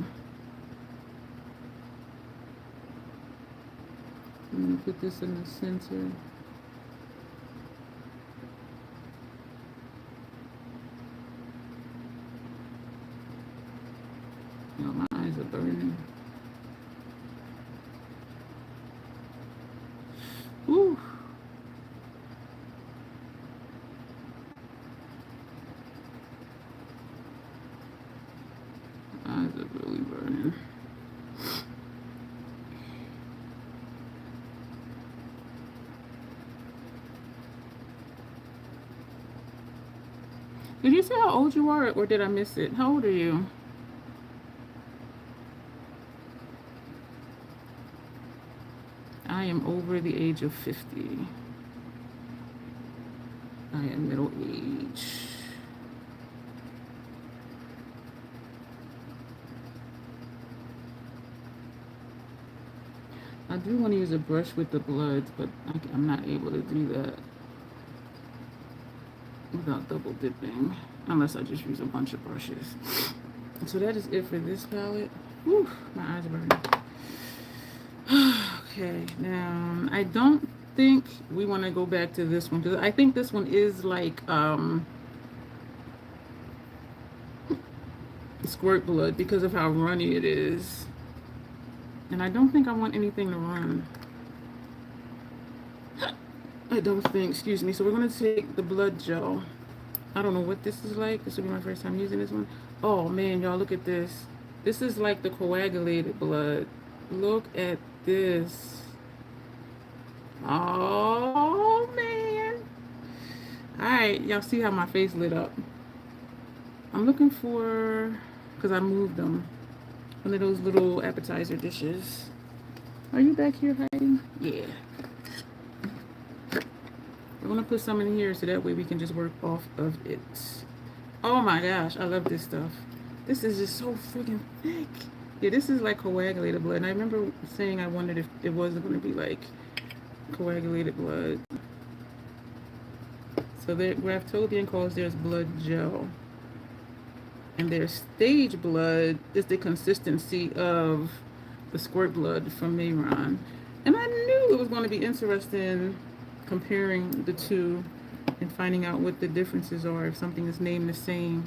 I'm going to put this in the center. Oh, my eyes are burning. Woo. My eyes are really burning. Did you say how old you are, or did I miss it? How old are you? I am over the age of 50. I am middle age. I do want to use a brush with the blood, but I'm not able to do that without double dipping, unless I just use a bunch of brushes. So that is it for this palette. Whew, my eyes are burning. Okay, now I don't think we want to go back to this one because I think this one is like squirt blood because of how runny it is, and I don't think I want anything to run. I don't think, excuse me. So we're going to take the blood gel. I don't know what this is like. This will be my first time using this one. Oh man, y'all, look at this. This is like the coagulated blood. Look at this. Oh man. All right, y'all see how my face lit up. I'm looking for, because I moved them, one of those little appetizer dishes. Are you back here hiding? Yeah. We're going to put some in here so that way we can just work off of it. Oh my gosh, I love this stuff. This is just so freaking thick. Yeah, this is like coagulated blood. And I remember saying I wondered if it wasn't going to be like coagulated blood. So there, Graftobian calls theirs blood gel. And their stage blood is the consistency of the squirt blood from Mayron. And I knew it was going to be interesting comparing the two and finding out what the differences are if something is named the same.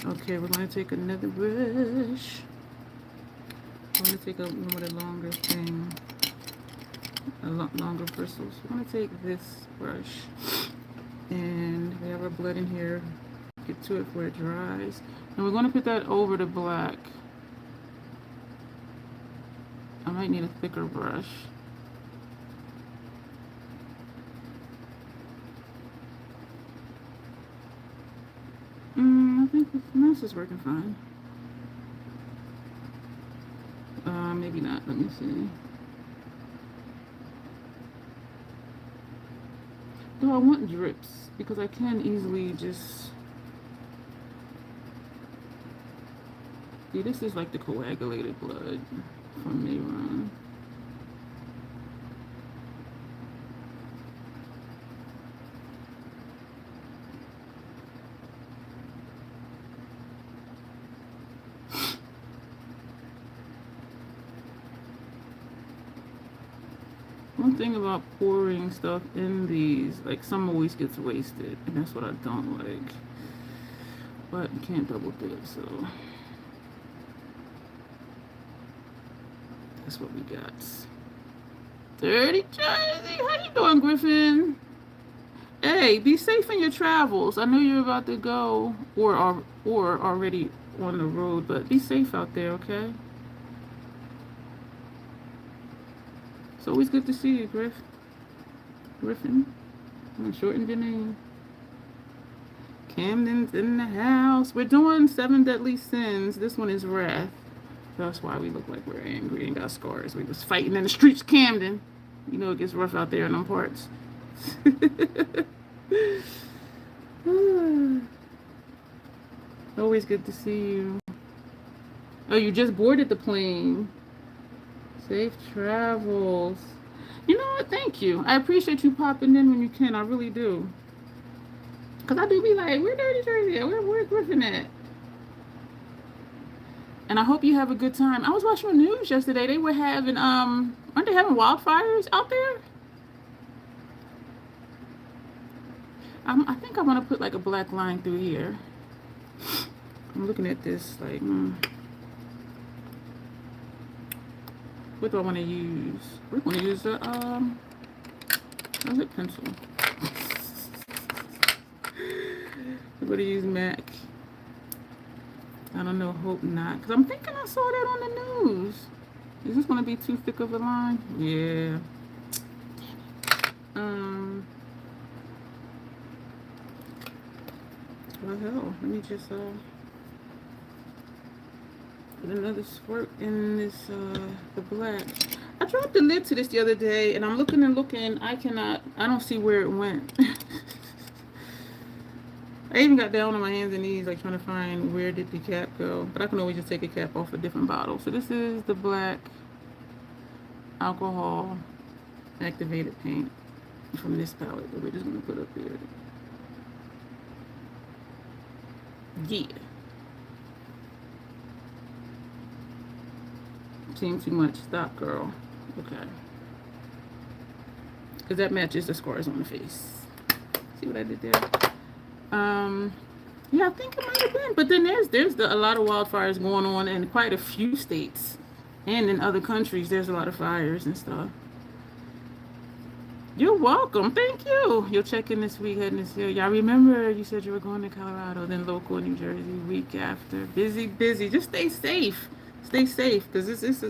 Okay, we're going to take another brush. I'm going to take one with a longer thing, longer bristles. We're going to take this brush, and we have our blood in here. Get to it before it dries. And we're going to put that over the black. I might need a thicker brush. I think this is working fine. Maybe not. Let me see. Though I want drips because I can easily just. See, this is like the coagulated blood from Mayron. One thing about pouring stuff in these, like some always gets wasted, and that's what I don't like. But you can't double dip, so that's what we got. Dirty Jersey, how you doing, Griffin? Hey, be safe in your travels. I know you're about to go or already on the road, but be safe out there, okay? It's always good to see you, Griffin. I'm shortened your name. Camden's in the house. We're doing 7 deadly sins. This one is wrath. That's why we look like we're angry and got scars. We was fighting in the streets of Camden. You know it gets rough out there in them parts. Always good to see you. Oh, you just boarded the plane. Safe travels. You know what? Thank you. I appreciate you popping in when you can. I really do. Because I do be like, where Dirty Jersey at? Where's Griffin at? And I hope you have a good time. I was watching the news yesterday. They were having, aren't they having wildfires out there? I think I want to put like a black line through here. I'm looking at this like, what do I want to use? We're going to use a, what's it, pencil? We're going to use MAC. I don't know, hope not. Because I'm thinking I saw that on the news. Is this going to be too thick of a line? Yeah. Well, hell, let me just, put another squirt in this, the black. I dropped the lid to this the other day, and I'm looking and looking. I don't see where it went. I even got down on my hands and knees, like trying to find where did the cap go. But I can always just take a cap off a different bottle. So this is the black alcohol activated paint from this palette that we're just going to put up here. Yeah. Seeing too much. Stop, girl. Okay. Because that matches the scars on the face. See what I did there? Yeah, I think it might have been. But then there's a lot of wildfires going on in quite a few states. And in other countries, there's a lot of fires and stuff. You're welcome. Thank you. You'll check in this week, heading this year. Y'all remember you said you were going to Colorado, then local New Jersey week after. Busy. Just stay safe. Stay safe, because this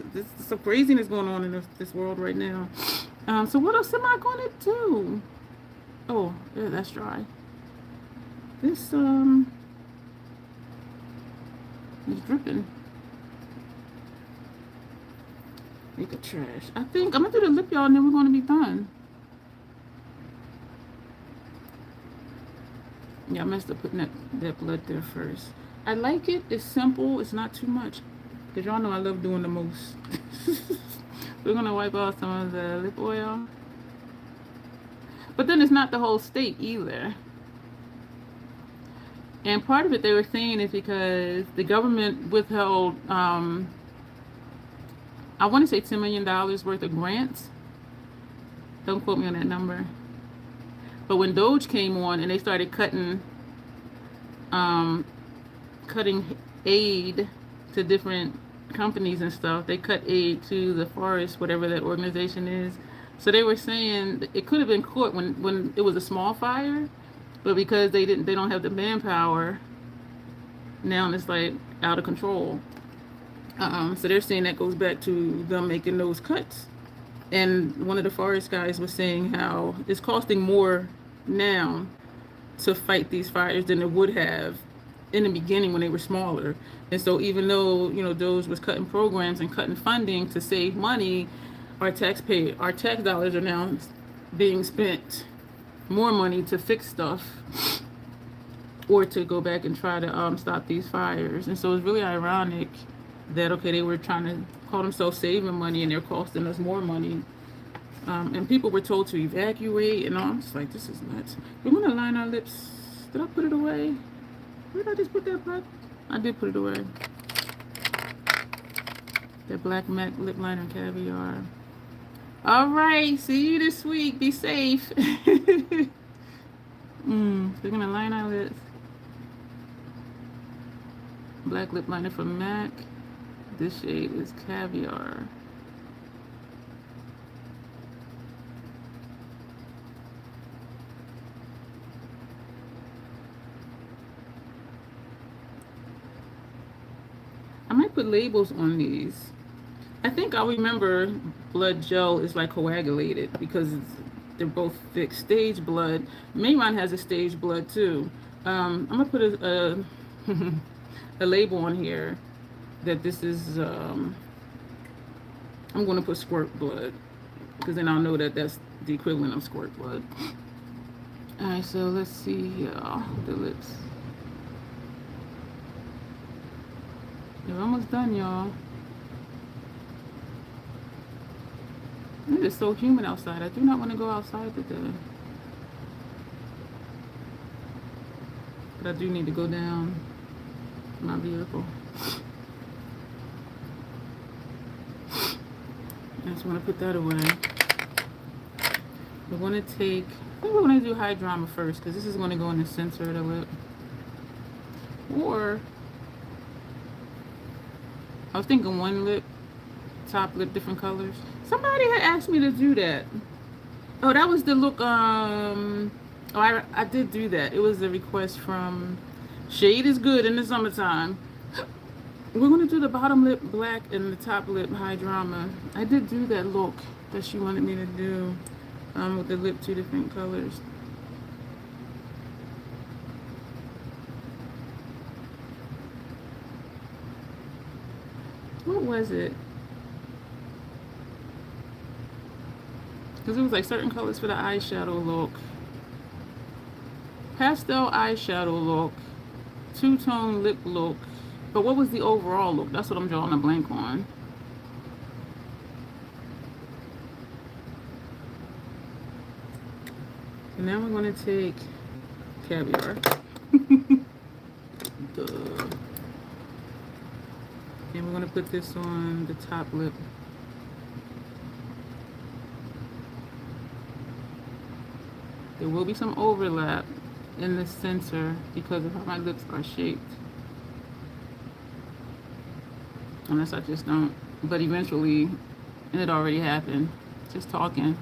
some craziness going on in this world right now. So what else am I going to do? Oh, yeah, that's dry. This, It's dripping. Make it trash. I think I'm gonna do the lip, y'all, and then we're gonna be done. Yeah, I messed up putting that blood there first. I like it. It's simple. It's not too much. Because y'all know I love doing the most. We're going to wipe off some of the lip oil. But then it's not the whole state either. And part of it they were saying is because the government withheld, I want to say $10 million worth of grants. Don't quote me on that number. But when Doge came on and they started cutting aid to different companies and stuff, they cut aid to the forest, whatever that organization is. So they were saying it could have been caught when it was a small fire, but because they don't have the manpower, now it's like out of control. So they're saying that goes back to them making those cuts. And one of the forest guys was saying how it's costing more now to fight these fires than it would have in the beginning when they were smaller. And so even though, you know, Doge was cutting programs and cutting funding to save money, our tax dollars are now being spent more money to fix stuff or to go back and try to stop these fires. And so it's really ironic that, okay, they were trying to call themselves saving money and they're costing us more money. And people were told to evacuate and all. I'm just like, this is nuts. We're going to line our lips. Did I put it away? Where did I just put that black? I did put it away. That black MAC lip liner caviar. All right. See you this week. Be safe. We're going to line our lips. Black lip liner from MAC. This shade is caviar. I might put labels on these. I think I'll remember blood gel is like coagulated because they're both thick. Stage blood. Mayron has a stage blood too. I'm gonna put a label on here that this is. I'm gonna put squirt blood because then I'll know that that's the equivalent of squirt blood. All right, so let's see here. The lips. We're almost done, y'all. It is so humid outside. I do not want to go outside today. But I do need to go down to my vehicle. I just want to put that away. We're going to take, I think we're going to do Hydroma first because this is going to go in the center of the lip. Or I was thinking one lip, top lip, different colors. Somebody had asked me to do that. Oh, that was the look. I did do that. It was a request from Shade is Good in the summertime. We're gonna do the bottom lip black and the top lip Hydroma. I did do that look that she wanted me to do with the lip two different colors. What was it? Because it was like certain colors for the eyeshadow look. Pastel eyeshadow look. Two-tone lip look. But what was the overall look? That's what I'm drawing a blank on. And now we're going to take caviar. Duh. And we're going to put this on the top lip. There will be some overlap in the center because of how my lips are shaped. Unless I just don't. But eventually, and it already happened, just talking,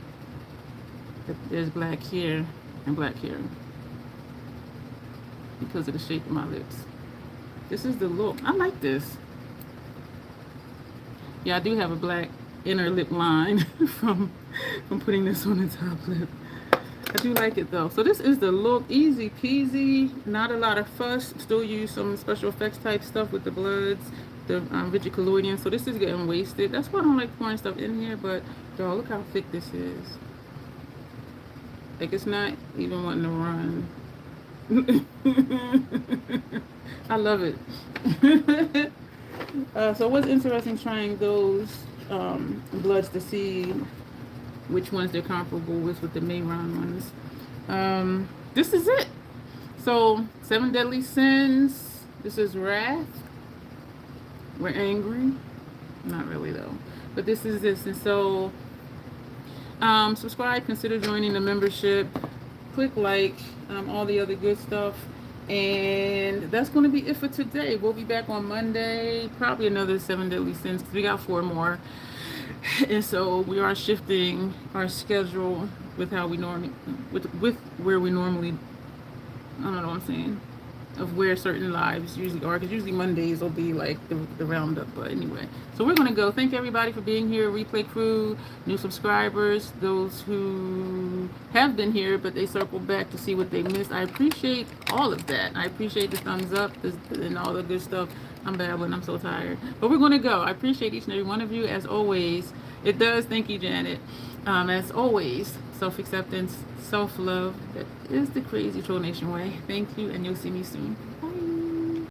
there's black here and black here because of the shape of my lips. This is the look. I like this. Yeah, I do have a black inner lip line from putting this on the top lip. I do like it though. So this is the look, easy peasy, not a lot of fuss. Still use some special effects type stuff with the bloods, the rigid colloidal. So this is getting wasted. That's why I don't like pouring stuff in here. But y'all, look how thick this is. Like it's not even wanting to run. I love it. So it was interesting trying those bloods to see which ones they're comparable with the Mayron ones. This is it. So 7 deadly sins. This is wrath. We're angry. Not really though. But this is this. And so subscribe, consider joining the membership, click like, all the other good stuff. And that's going to be it for today. We'll be back on Monday, probably another 7 deadly sins because we got 4 more. And so we are shifting our schedule with how we normally, with where we normally, I don't know what I'm saying, of where certain lives usually are, because usually Mondays will be like the roundup. But anyway, so we're going to go. Thank everybody for being here, replay crew, new subscribers, those who have been here but they circled back to see what they missed. I appreciate all of that. I appreciate the thumbs up and all the good stuff. I'm babbling, I'm so tired, but we're going to go. I appreciate each and every one of you as always. It does. Thank you, Janet. As always, self-acceptance, self-love, that is the crazy Troll Nation way. Thank you, and you'll see me soon.